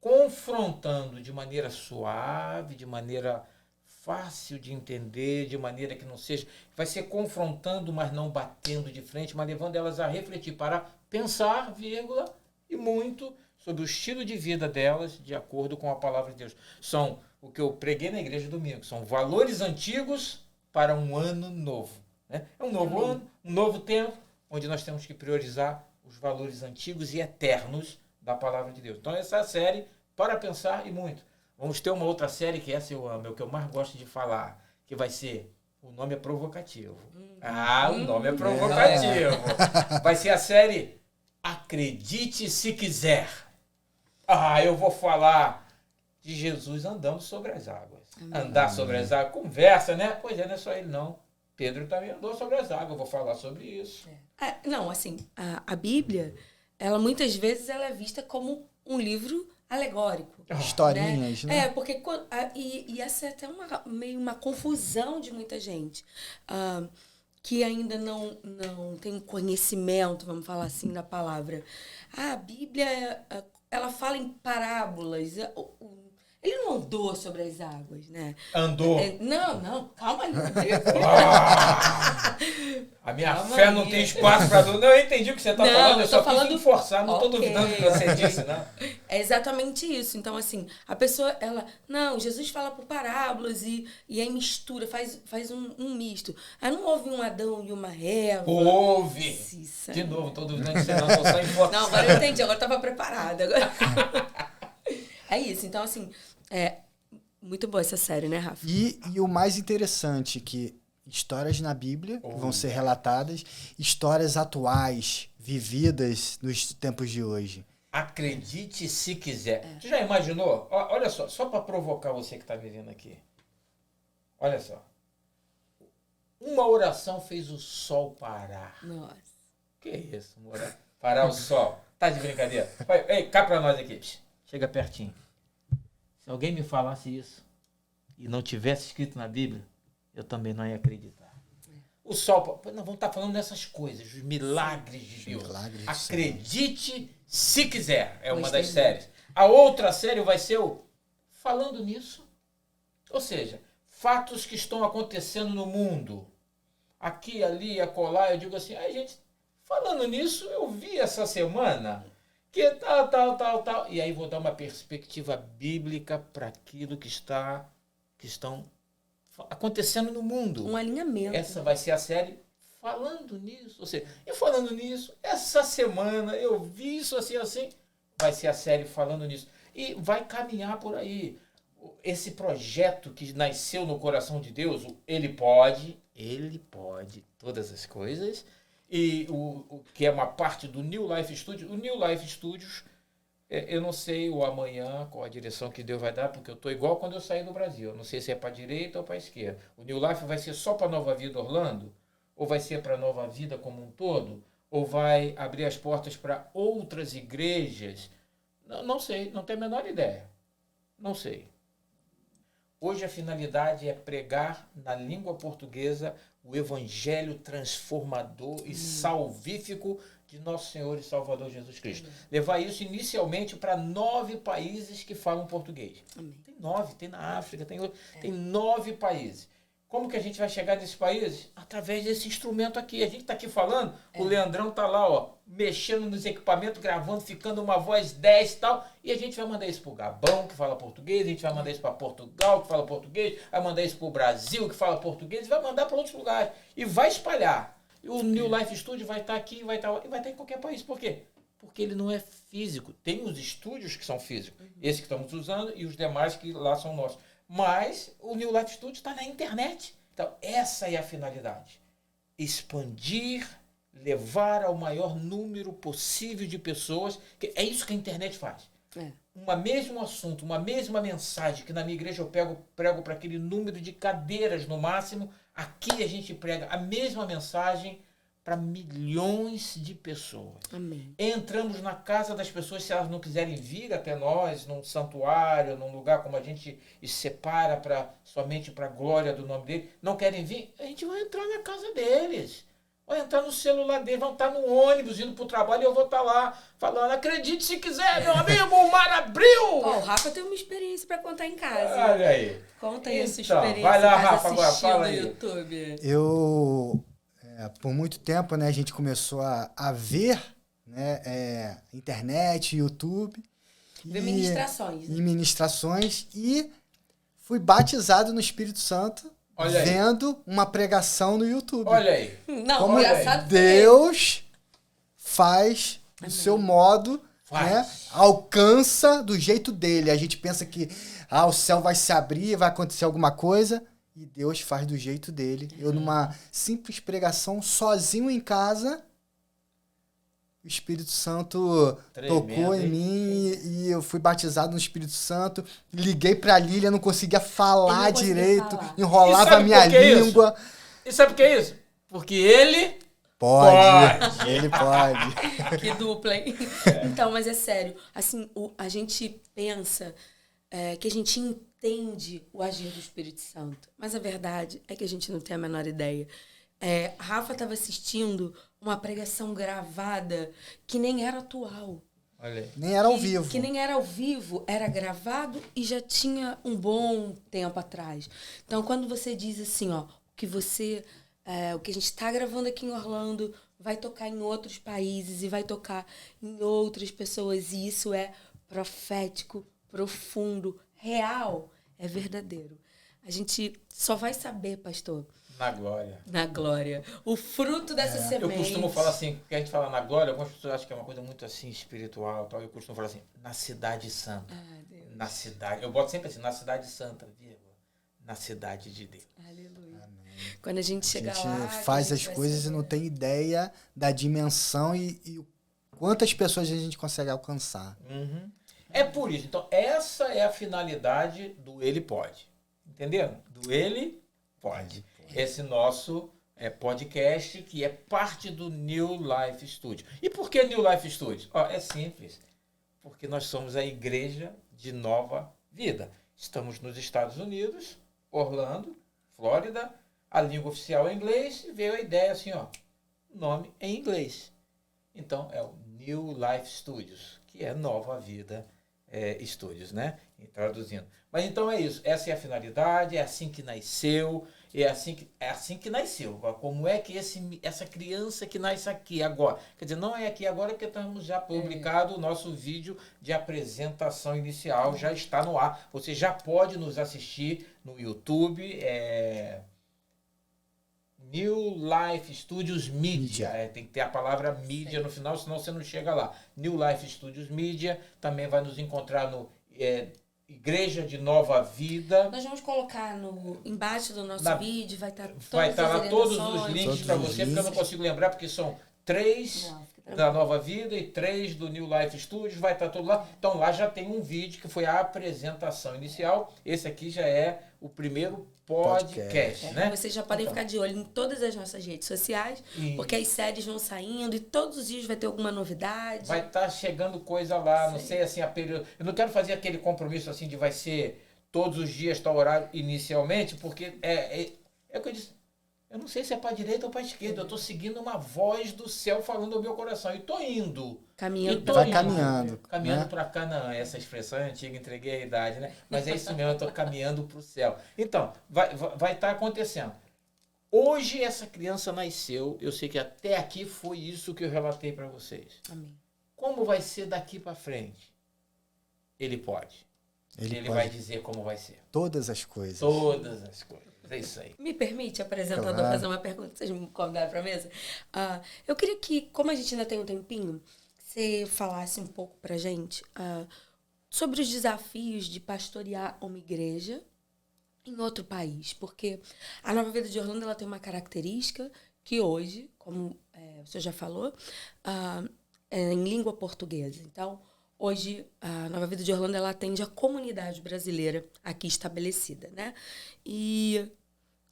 confrontando de maneira suave, de maneira fácil de entender, de maneira que não seja... Vai ser confrontando, mas não batendo de frente, mas levando elas a refletir para pensar, vírgula, e muito sobre o estilo de vida delas, de acordo com a palavra de Deus. São o que eu preguei na igreja domingo, são valores antigos para um ano novo. Né? É um novo ano, um novo tempo, onde nós temos que priorizar os valores antigos e eternos da palavra de Deus. Então essa é a série Para Pensar e Muito. Vamos ter uma outra série que essa eu amo, é o que eu mais gosto de falar, que vai ser, o nome é provocativo. O nome é provocativo. Vai ser a série Acredite Se Quiser. Eu vou falar de Jesus andando sobre as águas. Andar sobre as águas, conversa, né? Pois é, não é só ele não. Pedro também andou sobre as águas, eu vou falar sobre isso. Não, assim, a Bíblia, ela muitas vezes ela é vista como um livro alegórico. Historinhas, né? Porque e essa é até meio uma confusão de muita gente que ainda não tem conhecimento, vamos falar assim, da palavra. A Bíblia, ela fala em parábolas. Ele não andou sobre as águas, né? Andou. Não, calma aí. A minha fé não tem espaço para dúvida. Não, eu entendi o que você está falando, eu só quis forçar, não estou duvidando do que você disse, não. É exatamente isso. Então, assim, a pessoa, Jesus fala por parábolas e aí mistura, faz um misto. Aí não houve um Adão e uma Eva. Houve! De novo, estou duvidando que você não, estou só enforçando. Não, agora eu entendi, agora estava preparada. É isso, então assim, muito boa essa série, né, Rafa? E o mais interessante que histórias na Bíblia vão ser relatadas, histórias atuais, vividas nos tempos de hoje. Acredite se quiser. Você já imaginou? Olha só para provocar você que está me vendo aqui. Olha só. Uma oração fez o sol parar. Nossa. Que isso, morar? Parar o sol. Tá de brincadeira? Ei, cá para nós aqui. Chega pertinho. Se alguém me falasse isso e não tivesse escrito na Bíblia, eu também não ia acreditar. O sol, nós vamos estar falando dessas coisas, os milagres de Deus. Acredite se quiser, é uma das séries. A outra série vai ser o Falando Nisso. Ou seja, fatos que estão acontecendo no mundo. Aqui, ali, acolá, eu digo assim, gente, falando nisso, eu vi essa semana... que tal. E aí vou dar uma perspectiva bíblica para aquilo que estão acontecendo no mundo. Um alinhamento. Essa vai ser a série Falando Nisso. Ou seja, eu falando nisso, essa semana eu vi isso assim. Vai ser a série Falando Nisso. E vai caminhar por aí. Esse projeto que nasceu no coração de Deus, Ele pode todas as coisas. E o que é uma parte do New Life Studios. O New Life Studios Eu não sei o amanhã, qual a direção que Deus vai dar, porque eu estou igual quando eu saí do Brasil. Eu não sei se é para a direita ou para a esquerda. O New Life vai ser só para Nova Vida Orlando? Ou vai ser para Nova Vida como um todo? Ou vai abrir as portas para outras igrejas? Não sei, não tenho a menor ideia. Não sei. Hoje a finalidade é pregar na língua portuguesa o evangelho transformador e salvífico de nosso Senhor e Salvador Jesus Cristo. Levar isso inicialmente para 9 países que falam português. Amém. Tem 9, tem na África, tem 9 países. Como que a gente vai chegar nesses países? Através desse instrumento aqui. A gente está aqui falando, o Leandrão está lá, ó, mexendo nos equipamentos, gravando, ficando uma voz 10 e tal, e a gente vai mandar isso para o Gabão, que fala português, a gente vai mandar isso para Portugal, que fala português, vai mandar isso para o Brasil, que fala português, e vai mandar para outros lugares. E vai espalhar. E o New Life Studio vai estar aqui, vai estar em qualquer país. Por quê? Porque ele não é físico. Tem os estúdios que são físicos, esse que estamos usando, e os demais que lá são nossos. Mas o New Life Studio está na internet. Então, essa é a finalidade. Expandir, levar ao maior número possível de pessoas. Que é isso que a internet faz. Um mesmo assunto, uma mesma mensagem, que na minha igreja eu prego para aquele número de cadeiras no máximo. Aqui a gente prega a mesma mensagem para milhões de pessoas. Amém. Entramos na casa das pessoas, se elas não quiserem vir até nós, num santuário, num lugar como a gente separa somente para a glória do nome dele, não querem vir, a gente vai entrar na casa deles. Vai entrar no celular deles, vão estar no ônibus, indo para o trabalho, e eu vou estar lá falando, acredite se quiser, meu amigo, o mar abriu! O Rafa tem uma experiência para contar em casa. Olha aí. Conta aí a sua Então, experiência. vai lá, em casa Rafa, agora assistindo fala no aí. YouTube. Por muito tempo, né, a gente começou a ver, né, internet, YouTube. Ver ministrações. E ministrações. E fui batizado no Espírito Santo, Olha aí. vendo uma pregação no YouTube. Olha aí. Não, Como engraçado Deus faz do seu modo, né, alcança do jeito dele. A gente pensa que o céu vai se abrir, vai acontecer alguma coisa, e Deus faz do jeito dele. Eu, numa simples pregação, sozinho em casa, o Espírito Santo tocou em mim e eu fui batizado no Espírito Santo. Liguei pra Lília, não conseguia falar direito, enrolava a minha língua. E sabe o que é isso? Porque ele pode. Ele pode. Que dupla, hein? Então, mas é sério. Assim, a gente pensa que a gente entende o agir do Espírito Santo. Mas a verdade é que a gente não tem a menor ideia. Rafa estava assistindo uma pregação gravada que nem era atual. Olha aí. Nem era ao vivo. Que nem era ao vivo, era gravado e já tinha um bom tempo atrás. Então, quando você diz assim, ó, o que a gente está gravando aqui em Orlando vai tocar em outros países e vai tocar em outras pessoas, e isso é profético, profundo, real, é verdadeiro. A gente só vai saber, pastor, na glória. Na glória. O fruto dessa semente. Eu costumo falar assim, porque a gente fala na glória, algumas pessoas acham que é uma coisa muito assim, espiritual tal. Eu costumo falar assim, na cidade santa. Deus. Na cidade. Eu boto sempre assim, na cidade santa, vírgula. Na cidade de Deus. Aleluia. Amém. Quando a gente chega lá. A gente faz as coisas e não tem ideia da dimensão e quantas pessoas a gente consegue alcançar. Uhum. É por isso. Então, essa é a finalidade do Ele Pode. Entenderam? Do Ele Pode. Esse nosso podcast, que é parte do New Life Studio. E por que New Life Studio? É simples. Porque nós somos a igreja de Nova Vida. Estamos nos Estados Unidos, Orlando, Flórida. A língua oficial é inglês. E veio a ideia assim, nome em inglês. Então, é o New Life Studios, que é Nova Vida Studios, né? Traduzindo. Mas então é isso. Essa é a finalidade, é assim que nasceu. É assim que nasceu. Como é que essa criança que nasce aqui agora? Quer dizer, não é aqui agora porque estamos já publicado o nosso vídeo de apresentação inicial, já está no ar. Você já pode nos assistir no YouTube, New Life Studios Media. Tem que ter a palavra mídia no final, senão você não chega lá. New Life Studios Media. Também vai nos encontrar no Igreja de Nova Vida. Nós vamos colocar embaixo do nosso vídeo, vai estar lá todos os links para você, porque eu não consigo lembrar, porque são 3 da Nova Vida e 3 do New Life Studios, vai estar tudo lá. Então lá já tem um vídeo que foi a apresentação inicial. Esse aqui já é o primeiro podcast, né? Vocês já podem ficar de olho em todas as nossas redes sociais, porque as séries vão saindo e todos os dias vai ter alguma novidade. Vai estar chegando coisa lá, não sei assim, a período. Eu não quero fazer aquele compromisso assim de vai ser todos os dias, tal horário inicialmente, porque é o que eu disse. Eu não sei se é para a direita ou para a esquerda. Eu estou seguindo uma voz do céu falando ao meu coração. E estou indo. Caminhando. Vai caminhando. Caminhando né? para Canaã. Essa expressão é antiga, entreguei a idade, né? Mas é isso mesmo, eu estou caminhando para o céu. Então, vai estar acontecendo. Hoje essa criança nasceu. Eu sei que até aqui foi isso que eu relatei para vocês. Amém. Como vai ser daqui para frente? Ele pode. Ele pode. vai dizer como vai ser. Todas as coisas. Todas as coisas. É isso aí. Me permite, apresentador, Claro. fazer uma pergunta? Vocês me convidaram para a mesa? Eu queria que, como a gente ainda tem um tempinho, você falasse um pouco para a gente sobre os desafios de pastorear uma igreja em outro país. Porque a Nova Vida de Orlando ela tem uma característica que hoje, como o senhor já falou, é em língua portuguesa. Então, hoje, a Nova Vida de Orlando ela atende a comunidade brasileira aqui estabelecida, né? E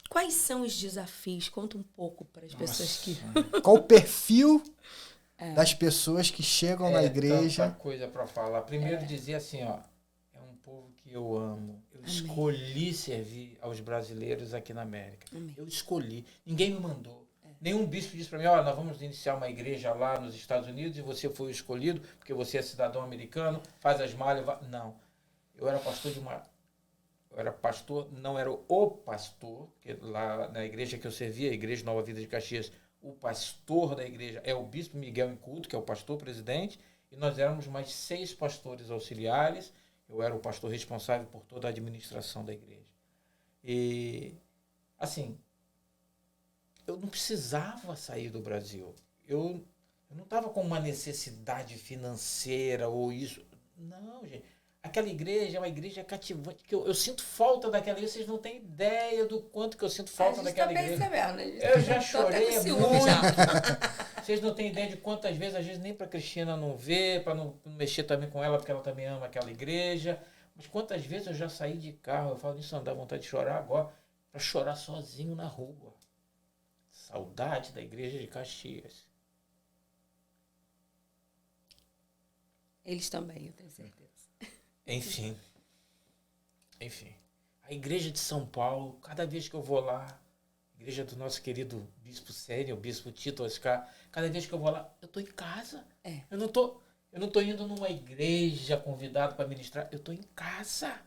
quais são os desafios? Conta um pouco para as pessoas que... Qual o perfil das pessoas que chegam na igreja? Tanta coisa para falar. Primeiro dizer assim, ó, é um povo que eu amo. Eu escolhi servir aos brasileiros aqui na América. Amém. Eu escolhi. Ninguém me mandou. Nenhum bispo disse para mim, ó, nós vamos iniciar uma igreja lá nos Estados Unidos e você foi o escolhido porque você é cidadão americano, faz as malhas. Não. Eu era pastor de uma... Eu era pastor, não era o pastor, porque lá na igreja que eu servia, a Igreja Nova Vida de Caxias, o pastor da igreja é o bispo Miguel Inculto, que é o pastor presidente, e nós éramos mais 6 pastores auxiliares. Eu era o pastor responsável por toda a administração da igreja. E, assim, eu não precisava sair do Brasil. Eu não estava com uma necessidade financeira ou isso. Não, gente. Aquela igreja é uma igreja cativante, que eu sinto falta daquela igreja. Vocês não têm ideia do quanto que eu sinto falta daquela igreja. Eu já chorei muito. Vocês não têm ideia de quantas vezes, às vezes nem para Cristina não ver, para não mexer também com ela, porque ela também ama aquela igreja. Mas quantas vezes eu já saí de carro, eu falo, isso não dá vontade de chorar agora, para chorar sozinho na rua. Saudade da igreja de Caxias. Eles também, eu tenho certeza. Enfim. A igreja de São Paulo, cada vez que eu vou lá, igreja do nosso querido bispo Sênio, o bispo Tito Oscar, cada vez que eu vou lá, eu estou em casa. Eu não tô indo numa igreja convidado para ministrar, eu estou em casa.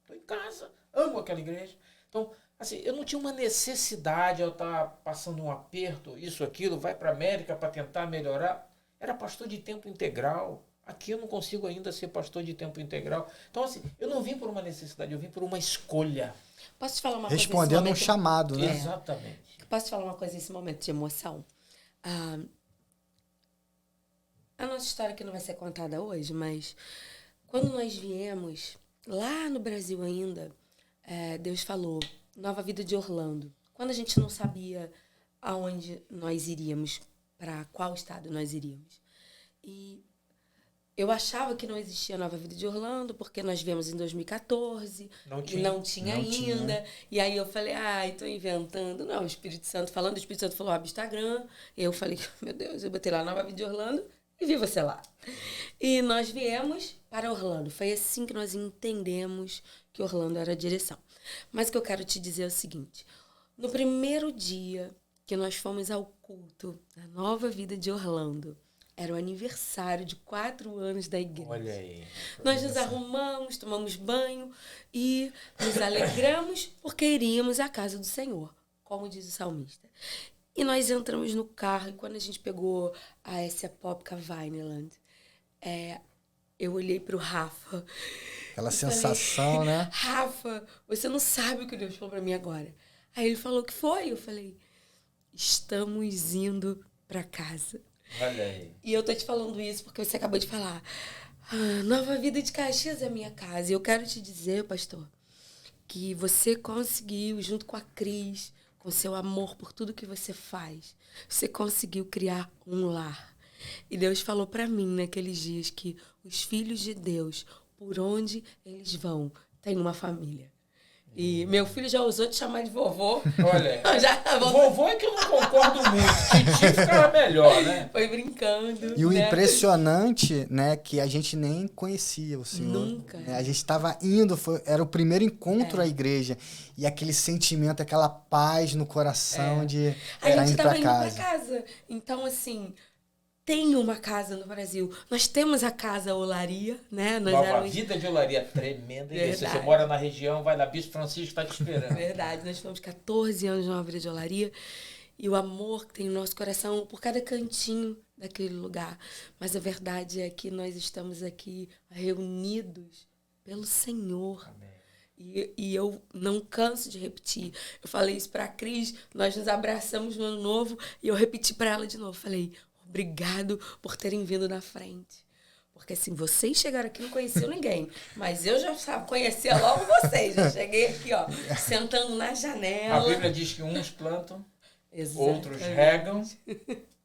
Estou em casa. Amo aquela igreja. Então, assim, eu não tinha uma necessidade, eu estar passando um aperto, isso, aquilo, vai para a América para tentar melhorar. Era pastor de tempo integral. Aqui eu não consigo ainda ser pastor de tempo integral. Então, assim, eu não vim por uma necessidade, eu vim por uma escolha. Posso te falar uma Respondendo coisa? um chamado, né? Exatamente. Posso te falar uma coisa nesse momento de emoção? A nossa história que não vai ser contada hoje, mas quando nós viemos, lá no Brasil ainda, Deus falou, Nova Vida de Orlando. Quando a gente não sabia aonde nós iríamos, para qual estado nós iríamos. E eu achava que não existia Nova Vida de Orlando, porque nós viemos em 2014, e não tinha ainda. E aí eu falei, estou inventando. Não, o Espírito Santo falando, o Espírito Santo falou, abre o Instagram. E eu falei, meu Deus, eu botei lá Nova Vida de Orlando e vi você lá. E nós viemos para Orlando. Foi assim que nós entendemos que Orlando era a direção. Mas o que eu quero te dizer é o seguinte, no primeiro dia que nós fomos ao culto da Nova Vida de Orlando, era o aniversário de 4 anos da igreja. Olha aí. Nós nos arrumamos, tomamos banho e nos alegramos porque iríamos à casa do Senhor, como diz o salmista. E nós entramos no carro e quando a gente pegou a Essia Popka Vineland, eu olhei para o Rafa. Aquela sensação, falei, né? Rafa, você não sabe o que Deus falou para mim agora. Aí ele falou, o que foi? Eu falei, estamos indo para casa. Olha aí. E eu tô te falando isso porque você acabou de falar. Nova Vida de Caxias é a minha casa. E eu quero te dizer, pastor, que você conseguiu, junto com a Cris, com seu amor por tudo que você faz, você conseguiu criar um lar. E Deus falou para mim naqueles dias que os filhos de Deus, por onde eles vão, têm uma família. E meu filho já ousou te chamar de vovô. Olha, vovô é que eu não concordo muito. Titi ficava melhor, né? Foi brincando. E o né? impressionante, né, que a gente nem conhecia o senhor. Nunca. Né? A gente estava indo, era o primeiro encontro à igreja. E aquele sentimento, aquela paz no coração de A estar gente indo tava para indo casa. pra casa. Então, assim, tem uma casa no Brasil. Nós temos a Casa Olaria, né? Nós Nova éramos... Vida de Olaria, tremenda igreja. Se você Verdade. mora na região, vai lá, Bispo Francisco está te esperando. Verdade, nós tivemos 14 anos na Nova Vida de Olaria. E o amor que tem no nosso coração por cada cantinho daquele lugar. Mas a verdade é que nós estamos aqui reunidos pelo Senhor. Amém. E eu não canso de repetir. Eu falei isso para a Cris, nós nos abraçamos no ano novo e eu repeti para ela de novo. Falei, obrigado por terem vindo na frente. Porque assim, vocês chegaram aqui e não conheciam ninguém. Mas eu já conhecia logo vocês. Já cheguei aqui, ó, sentando na janela. A Bíblia diz que uns plantam, Exatamente. outros regam,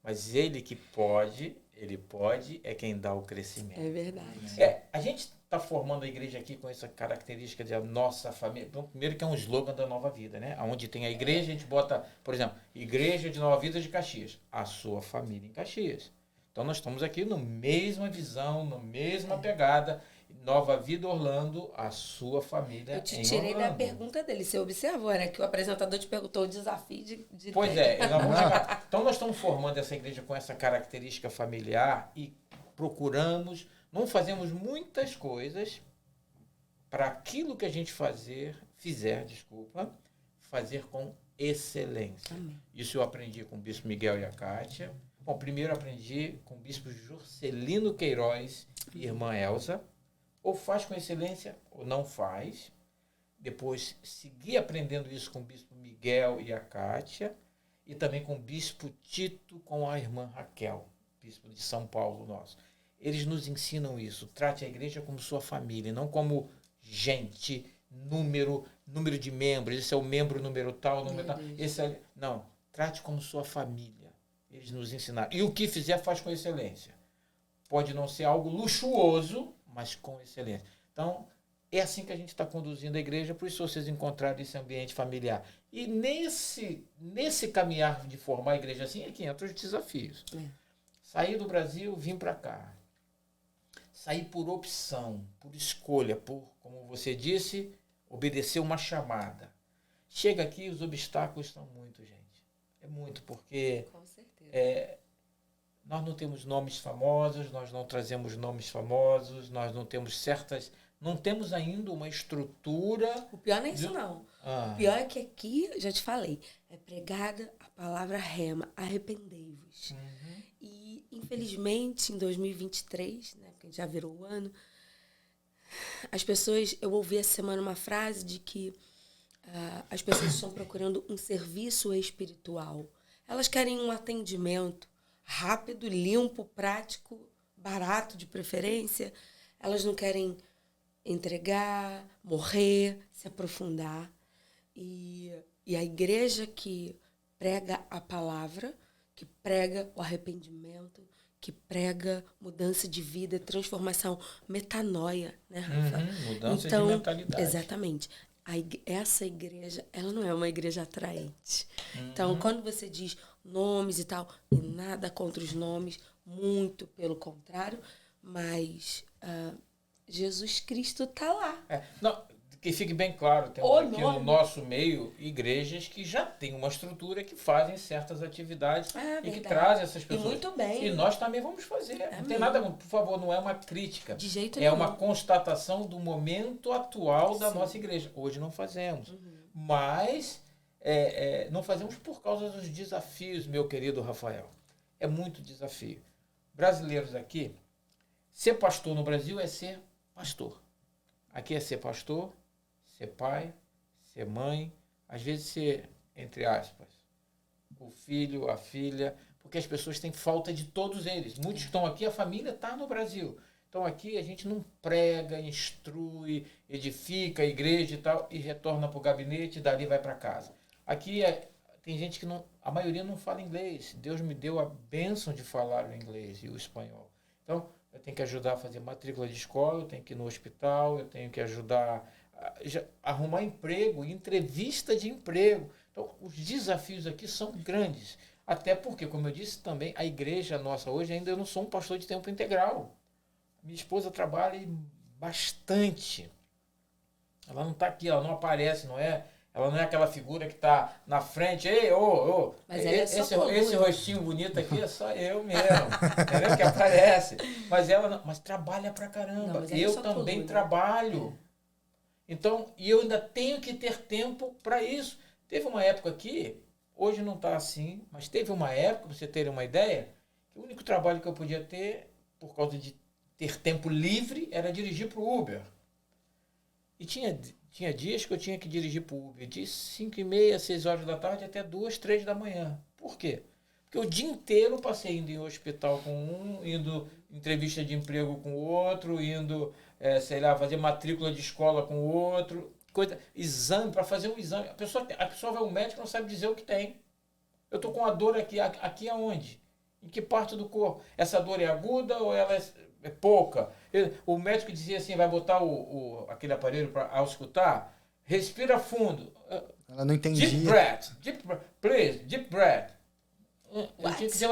mas ele pode, é quem dá o crescimento. É verdade. A gente está formando a igreja aqui com essa característica de a nossa família. Então, primeiro que é um slogan da Nova Vida, né? Onde tem a igreja, a gente bota, por exemplo, Igreja de Nova Vida de Caxias. A sua família em Caxias. Então, nós estamos aqui na mesma visão, na mesma pegada. Nova Vida Orlando, a sua família Eu te em tirei Orlando. da pergunta dele. Você observou, né? Que o apresentador te perguntou o desafio de Pois é. Então, nós estamos formando essa igreja com essa característica familiar e procuramos, não fazemos muitas coisas para aquilo que a gente fazer com excelência. Amém. Isso eu aprendi com o Bispo Miguel e a Kátia. Bom, primeiro aprendi com o Bispo Juscelino Queiroz e irmã Elza. Ou faz com excelência ou não faz. Depois segui aprendendo isso com o Bispo Miguel e a Kátia. E também com o Bispo Tito, com a irmã Raquel, Bispo de São Paulo nosso. Eles nos ensinam isso. Trate a igreja como sua família, não como gente, número de membros. Esse é o membro número tal, número tal. Não, trate como sua família. Eles nos ensinaram. E o que fizer, faz com excelência. Pode não ser algo luxuoso, mas com excelência. Então, é assim que a gente está conduzindo a igreja, por isso vocês encontraram esse ambiente familiar. E nesse caminhar de formar a igreja assim, é que entram os desafios. Saí do Brasil, vim para cá. Saí por opção, por escolha, por, como você disse, obedecer uma chamada. Chega aqui, os obstáculos são muito, gente. É muito, porque Com certeza. nós não temos nomes famosos, nós não trazemos nomes famosos, nós não temos não temos ainda uma estrutura. O pior não é isso, não. O pior é que aqui, já te falei, é pregada a palavra rema, arrependei-vos. E, infelizmente, em 2023, né, porque já virou o ano, as pessoas, eu ouvi essa semana uma frase de que as pessoas estão procurando um serviço espiritual. Elas querem um atendimento rápido, limpo, prático, barato de preferência. Elas não querem entregar, morrer, se aprofundar. E a igreja que prega a palavra, que prega o arrependimento, que prega mudança de vida, transformação, metanoia, né, Rafa? Mudança então, de mentalidade. Exatamente. Essa igreja, ela não é uma igreja atraente. Então, quando você diz nomes e tal, e nada contra os nomes, muito pelo contrário, mas Jesus Cristo está lá. Não, que fique bem claro, temos aqui no nosso meio igrejas que já têm uma estrutura que fazem certas atividades e que trazem essas pessoas. E muito bem. E nós também vamos fazer. Não tem nada, por favor, não é uma crítica. De jeito nenhum. É uma constatação do momento atual da nossa igreja. Hoje não fazemos. Mas não fazemos por causa dos desafios, meu querido Rafael. É muito desafio. Brasileiros aqui, ser pastor no Brasil é ser pastor. Aqui é ser pastor, ser pai, ser mãe, às vezes ser, entre aspas, o filho, a filha, porque as pessoas têm falta de todos eles. Muitos estão aqui, a família está no Brasil. Então aqui a gente não prega, instrui, edifica a igreja e tal, e retorna para o gabinete e dali vai para casa. Aqui tem gente que a maioria não fala inglês. Deus me deu a bênção de falar o inglês e o espanhol. Então, eu tenho que ajudar a fazer matrícula de escola, eu tenho que ir no hospital, eu tenho que ajudar a arrumar emprego, entrevista de emprego. Então, os desafios aqui são grandes. Até porque, como eu disse também, a igreja nossa hoje, ainda eu não sou um pastor de tempo integral. Minha esposa trabalha bastante. Ela não está aqui, ela não aparece, ela não é aquela figura que está na frente. Ei, Mas esse rostinho bonito aqui é só eu mesmo. Entendeu? Que aparece. Mas ela não, mas trabalha pra caramba. Eu também trabalho. Então, e eu ainda tenho que ter tempo para isso. Teve uma época aqui, hoje não está assim, mas teve uma época, para você ter uma ideia, que o único trabalho que eu podia ter, por causa de ter tempo livre, era dirigir para o Uber. E tinha dias que eu tinha que dirigir para o Uber de 5h30, 6 horas da tarde até 2, 3 da manhã. Por quê? Porque o dia inteiro eu passei indo em hospital com um, indo em entrevista de emprego com o outro, indo, fazer matrícula de escola com o outro, exame, para fazer um exame. A pessoa vai ao médico e não sabe dizer o que tem. Eu estou com a dor aqui aonde? Em que parte do corpo? Essa dor é aguda ou ela é pouca? O médico dizia assim, vai botar aquele aparelho para auscultar, respira fundo. Ela não entendia. Deep breath, please, deep breath. Eu tinha que dizer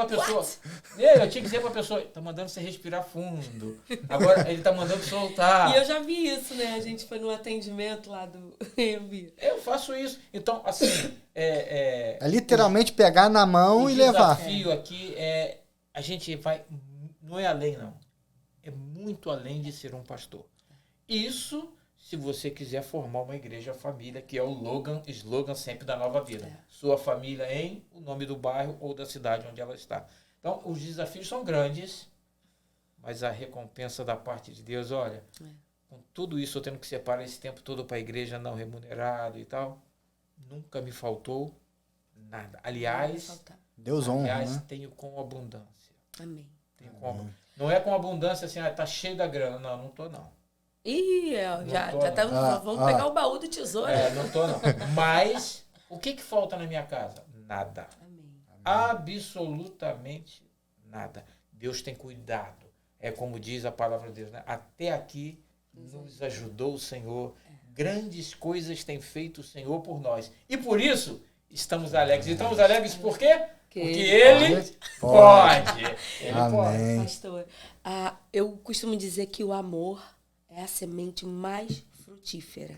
para a pessoa, está mandando você respirar fundo. Agora ele está mandando soltar. E eu já vi isso, né? A gente foi no atendimento lá do... Eu faço isso. Então, assim... É literalmente pegar na mão e levar. O desafio aqui a gente vai... Não é além, não. É muito além de ser um pastor. Isso, se você quiser formar uma igreja família, que é o slogan sempre da Nova Vida. Sua família em o nome do bairro ou da cidade onde ela está. Então, os desafios são grandes, mas a recompensa da parte de Deus, olha, com tudo isso eu tendo que separar esse tempo todo para a igreja não remunerado e tal, nunca me faltou nada. Aliás, Deus honra, né? Tenho com abundância. Amém. Não é com abundância assim, tá cheio da grana. Não tô não. Ih, vamos pegar o baú do tesouro. Não tô não. Mas, o que falta na minha casa? Nada. Amém. Absolutamente nada. Deus tem cuidado. É como diz a palavra de Deus, né? Até aqui nos ajudou o Senhor. Grandes coisas tem feito o Senhor por nós. E por isso, estamos alegres. E estamos alegres por quê? Porque Ele pode. Ele pode. Pastor, eu costumo dizer que o amor é a semente mais frutífera.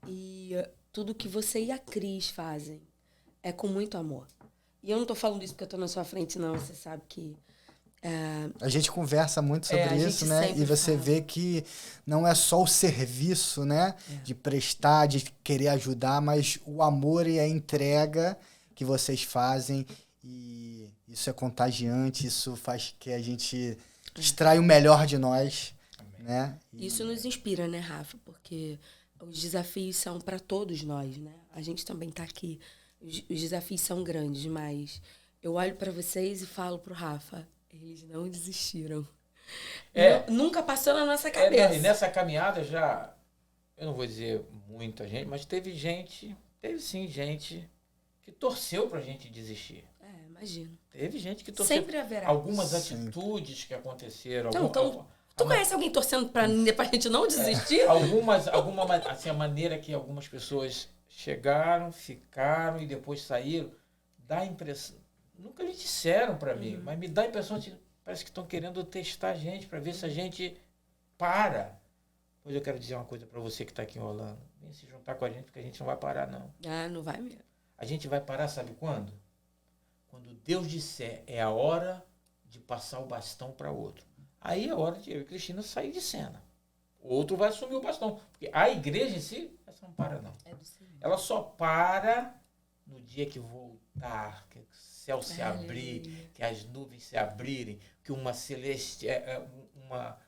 E tudo que você e a Cris fazem é com muito amor. E eu não estou falando isso porque eu estou na sua frente, não. Você sabe que... A gente conversa muito sobre isso, né? E você vê que não é só o serviço, né? De prestar, de querer ajudar, mas o amor e a entrega que vocês fazem, e isso é contagiante, isso faz que a gente extrai o melhor de nós, né? Isso nos inspira, né, Rafa? Porque os desafios são para todos nós, né? A gente também está aqui. Os desafios são grandes, mas eu olho para vocês e falo pro Rafa, eles não desistiram. Nunca passou na nossa cabeça. E nessa caminhada já, eu não vou dizer muita gente, mas teve sim gente que torceu pra gente desistir. Imagino. Teve gente que torceu. Sempre haverá. Algumas atitudes que aconteceram. Tu conhece alguém torcendo pra gente não desistir? A maneira que algumas pessoas chegaram, ficaram e depois saíram, dá a impressão, nunca me disseram pra mim, mas me dá a impressão de parece que estão querendo testar a gente pra ver se a gente para. Pois eu quero dizer uma coisa pra você que tá aqui em Orlando. Vem se juntar com a gente, porque a gente não vai parar, não. Não vai mesmo. A gente vai parar, sabe quando? Quando Deus disser, é a hora de passar o bastão para outro. Aí é hora de eu e Cristina sair de cena. O outro vai assumir o bastão. Porque a igreja em si, essa não para, não. Ela só para no dia que voltar, que o céu se abrir, que as nuvens se abrirem, que uma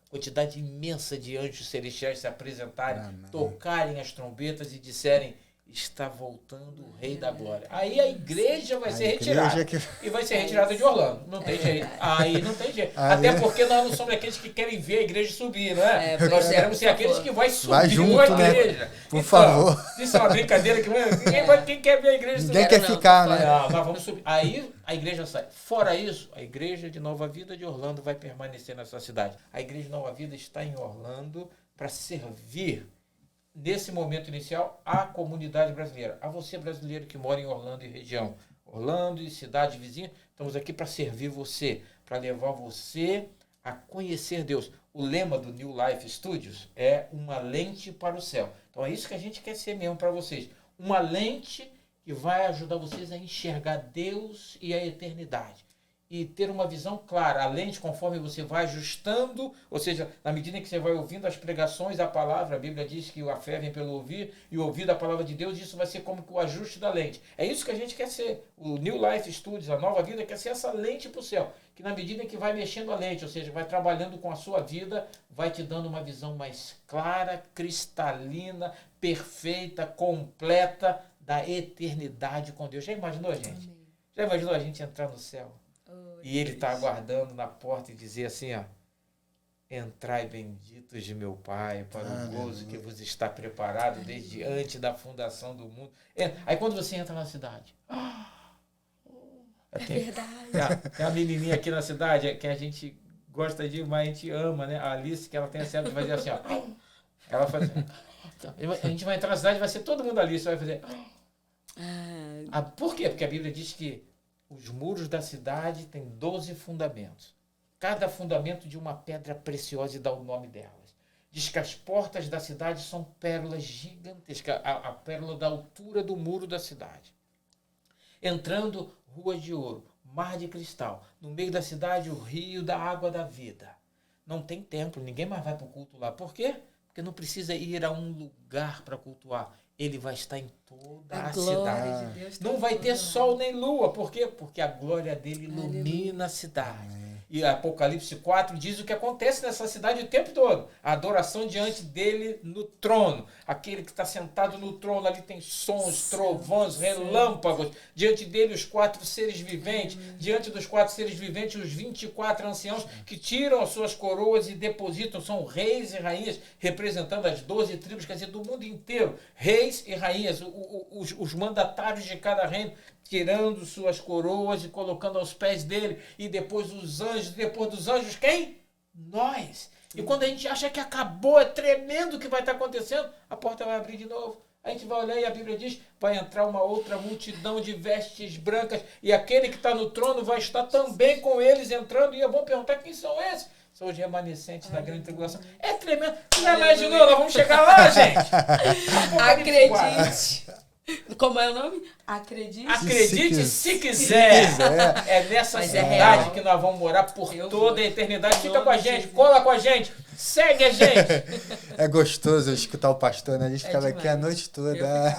quantidade imensa de anjos celestiais se apresentarem, tocarem as trombetas e disserem, está voltando o Rei da Glória. Aí a igreja vai ser retirada. E vai ser retirada de Orlando. Não tem jeito. Aí não tem jeito. Até porque nós não somos aqueles que querem ver a igreja subir, não é? Nós queremos ser aqueles que vai subir vai junto, a igreja. Né? Por favor. Isso é uma brincadeira que quem quer ver a igreja subir? Ninguém quer ficar, né? Não, nós vamos subir. Aí a igreja sai. Fora isso, a igreja de Nova Vida de Orlando vai permanecer nessa cidade. A igreja de Nova Vida está em Orlando para servir, nesse momento inicial, a comunidade brasileira. A você, brasileiro que mora em Orlando e região. Orlando e cidade vizinha, estamos aqui para servir você, para levar você a conhecer Deus. O lema do New Life Studios é uma lente para o céu. Então é isso que a gente quer ser mesmo para vocês. Uma lente que vai ajudar vocês a enxergar Deus e a eternidade. E ter uma visão clara, a lente, conforme você vai ajustando, ou seja, na medida que você vai ouvindo as pregações, a palavra, a Bíblia diz que a fé vem pelo ouvir, e ouvir da palavra de Deus, isso vai ser como que o ajuste da lente. É isso que a gente quer ser. O New Life Studios, a Nova Vida, quer ser essa lente para o céu, que na medida que vai mexendo a lente, ou seja, vai trabalhando com a sua vida, vai te dando uma visão mais clara, cristalina, perfeita, completa da eternidade com Deus. Já imaginou, gente? Amém. Já imaginou a gente entrar no céu? E ele está aguardando na porta e dizer assim, ó: entrai benditos de meu Pai para o gozo que vos está preparado desde antes da fundação do mundo. Aí quando você entra na cidade, verdade. Tem uma menininha aqui na cidade que a gente gosta demais, a gente ama, né? A Alice, que ela tem a certa de fazer assim, ó. Ela faz assim. A gente vai entrar na cidade e vai ser todo mundo ali, você vai fazer. Por quê? Porque a Bíblia diz que os muros da cidade têm 12 fundamentos. Cada fundamento de uma pedra preciosa e dá o nome delas. Diz que as portas da cidade são pérolas gigantescas, a pérola da altura do muro da cidade. Entrando, rua de ouro, mar de cristal. No meio da cidade, o rio da água da vida. Não tem templo, ninguém mais vai para o culto lá. Por quê? Porque não precisa ir a um lugar para cultuar. Ele vai estar em toda a cidade. De Deus, não vai ter sol nem lua. Por quê? Porque a glória dele ilumina a cidade. E Apocalipse 4 diz o que acontece nessa cidade o tempo todo. A adoração diante dele no trono. Aquele que está sentado no trono, ali tem sons, trovões, relâmpagos. Diante dele os 4 seres viventes. Diante dos 4 seres viventes, os 24 anciãos que tiram as suas coroas e depositam. São reis e rainhas, representando as 12 tribos, quer dizer, do mundo inteiro. Reis e rainhas, os mandatários de cada reino, tirando suas coroas e colocando aos pés dele, e depois os anjos, depois dos anjos, quem? Nós. E quando a gente acha que acabou, é tremendo o que vai estar acontecendo, a porta vai abrir de novo. A gente vai olhar e a Bíblia diz, vai entrar uma outra multidão de vestes brancas, e aquele que está no trono vai estar também com eles entrando, e vão perguntar quem são esses. São os remanescentes da grande tribulação. É tremendo. Você já imaginou? Nós vamos chegar lá, gente. Acredite. Como é o nome? Acredite se quiser. É nessa cidade que nós vamos morar por toda a eternidade. Fica com a gente, cola com a gente, segue a gente. É gostoso escutar o pastor, né? A gente ficava aqui a noite toda.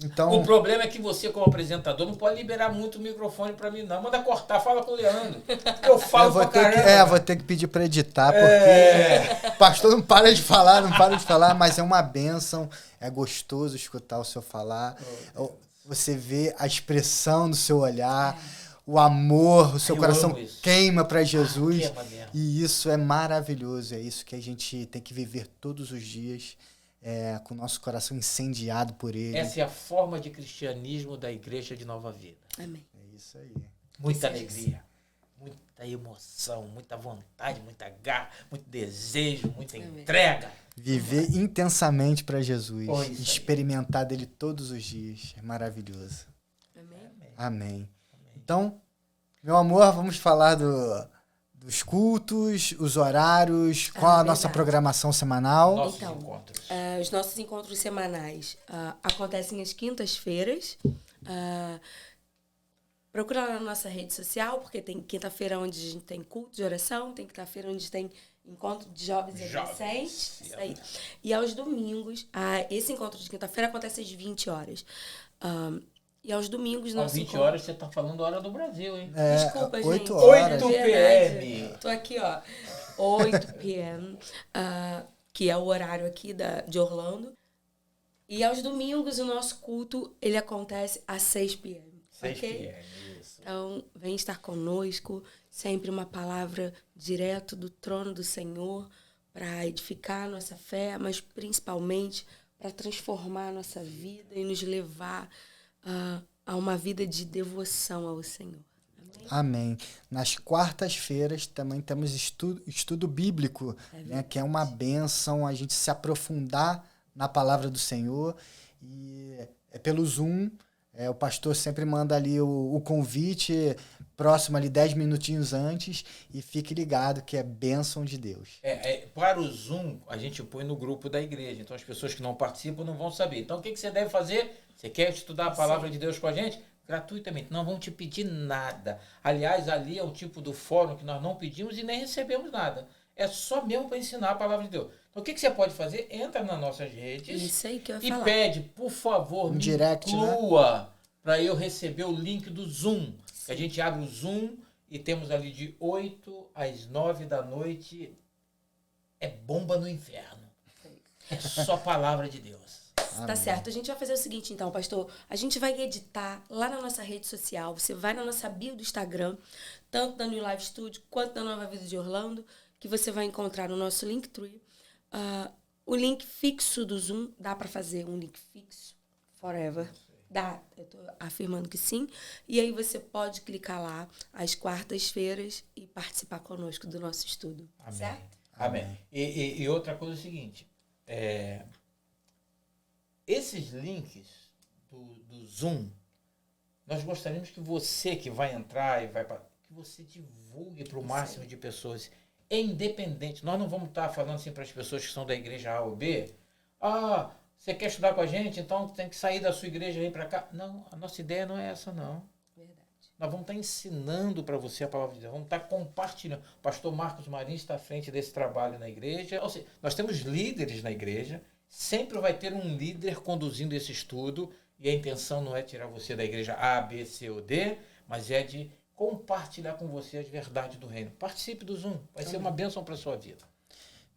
Então, o problema é que você, como apresentador, não pode liberar muito o microfone pra mim, não. Manda cortar, fala com o Leandro. Eu falo pra caramba. Vou ter que pedir pra editar, porque o pastor não para de falar, mas é uma bênção. É gostoso escutar o senhor falar. Você vê a expressão do seu olhar, o amor, o seu coração queima para Jesus. E isso é maravilhoso. É isso que a gente tem que viver todos os dias. Com o nosso coração incendiado por ele. Essa é a forma de cristianismo da Igreja de Nova Vida. Amém. É isso aí. Muita alegria, muita emoção, muita vontade, muita garra, muito desejo, muita entrega. Viver intensamente para Jesus. Experimentar dele todos os dias. É maravilhoso. Amém. Então, meu amor, vamos falar dos cultos, os horários, qual a nossa programação semanal. Os nossos encontros semanais acontecem às quintas-feiras. Procura lá na nossa rede social, porque tem quinta-feira onde a gente tem culto de oração, tem quinta-feira onde tem encontro de jovens e adolescentes. Isso aí. E aos domingos, esse encontro de quinta-feira acontece às 20 horas. E aos domingos... Às 20 horas você tá falando a hora do Brasil, hein? Desculpa, 8 gente. horas. 8 p.m. Tô aqui, ó. 8 p.m., que é o horário aqui de Orlando. E aos domingos o nosso culto, ele acontece às 6 p.m. 6 ok? p.m., isso. Então, vem estar conosco, sempre uma palavra direto do trono do Senhor para edificar a nossa fé, mas principalmente para transformar a nossa vida e nos levar a uma vida de devoção ao Senhor. Amém. Nas quartas-feiras também temos estudo bíblico, né, que é uma bênção a gente se aprofundar na palavra do Senhor. E é pelo Zoom. O pastor sempre manda ali o convite próximo ali 10 minutinhos antes e fique ligado que é bênção de Deus. Para o Zoom, a gente põe no grupo da igreja. Então, as pessoas que não participam não vão saber. Então, o que você deve fazer? Você quer estudar a palavra de Deus com a gente? Gratuitamente. Não vão te pedir nada. Aliás, ali é o tipo do fórum que nós não pedimos e nem recebemos nada. É só mesmo para ensinar a palavra de Deus. Então, o que você pode fazer? Entra nas nossas redes. Isso aí que eu ia e falar. pede, por favor, me direct, inclua para eu receber o link do Zoom. A gente abre o Zoom e temos ali de 8 às 9 da noite. É bomba no inferno. É só palavra de Deus. Tá certo. A gente vai fazer o seguinte, então, pastor. A gente vai editar lá na nossa rede social. Você vai na nossa bio do Instagram, tanto da New Life Studio quanto da Nova Vida de Orlando, que você vai encontrar no nosso Linktree. O link fixo do Zoom, dá para fazer um link fixo forever? Dá, eu tô afirmando que sim. E aí você pode clicar lá às quartas-feiras e participar conosco do nosso estudo. Amém. Certo? Amém. E outra coisa é o seguinte, esses links do Zoom, nós gostaríamos que você que vai entrar que você divulgue para o máximo de pessoas. É independente. Nós não vamos estar falando assim para as pessoas que são da igreja A ou B. Você quer estudar com a gente, então tem que sair da sua igreja e ir para cá. Não, a nossa ideia não é essa, não. Verdade. Nós vamos estar ensinando para você a palavra de Deus. Vamos estar compartilhando. O pastor Marcos Marins está à frente desse trabalho na igreja. Ou seja, nós temos líderes na igreja. Sempre vai ter um líder conduzindo esse estudo. E a intenção não é tirar você da igreja A, B, C ou D, mas é de compartilhar com você as verdades do reino. Participe do Zoom. Vai ser uma bênção para a sua vida.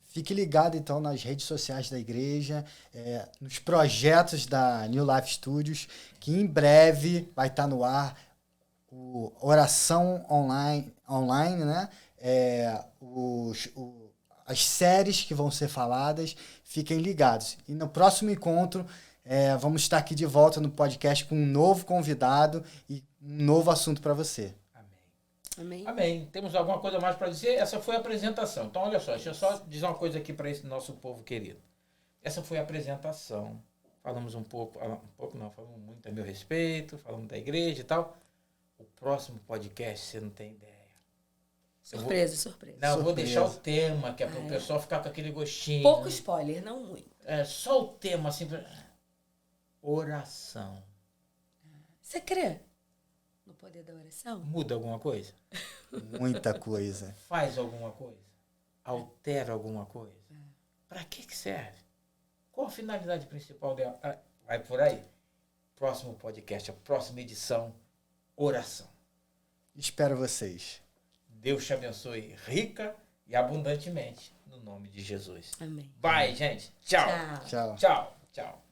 Fique ligado, então, nas redes sociais da igreja, nos projetos da New Life Studios, que em breve vai estar no ar oração online, né? As séries que vão ser faladas, fiquem ligados. E no próximo encontro, vamos estar aqui de volta no podcast com um novo convidado e um novo assunto para você. Amém. Amém. Temos alguma coisa mais para dizer? Essa foi a apresentação. Então, olha só, deixa eu só dizer uma coisa aqui para esse nosso povo querido. Essa foi a apresentação. Falamos falamos muito a meu respeito, falamos da igreja e tal. O próximo podcast, você não tem ideia. Surpresa. Não, eu vou deixar o tema, que é para o pessoal ficar com aquele gostinho. Pouco spoiler, não muito. Só o tema, assim, oração. Você crê no poder da oração? Muda alguma coisa? Muita coisa. Faz alguma coisa? Altera alguma coisa? Para que serve? Qual a finalidade principal dela? Vai por aí. Próximo podcast, a próxima edição, oração. Espero vocês. Deus te abençoe rica e abundantemente, no nome de Jesus. Amém. Bye, gente. Tchau. Tchau. Tchau. Tchau.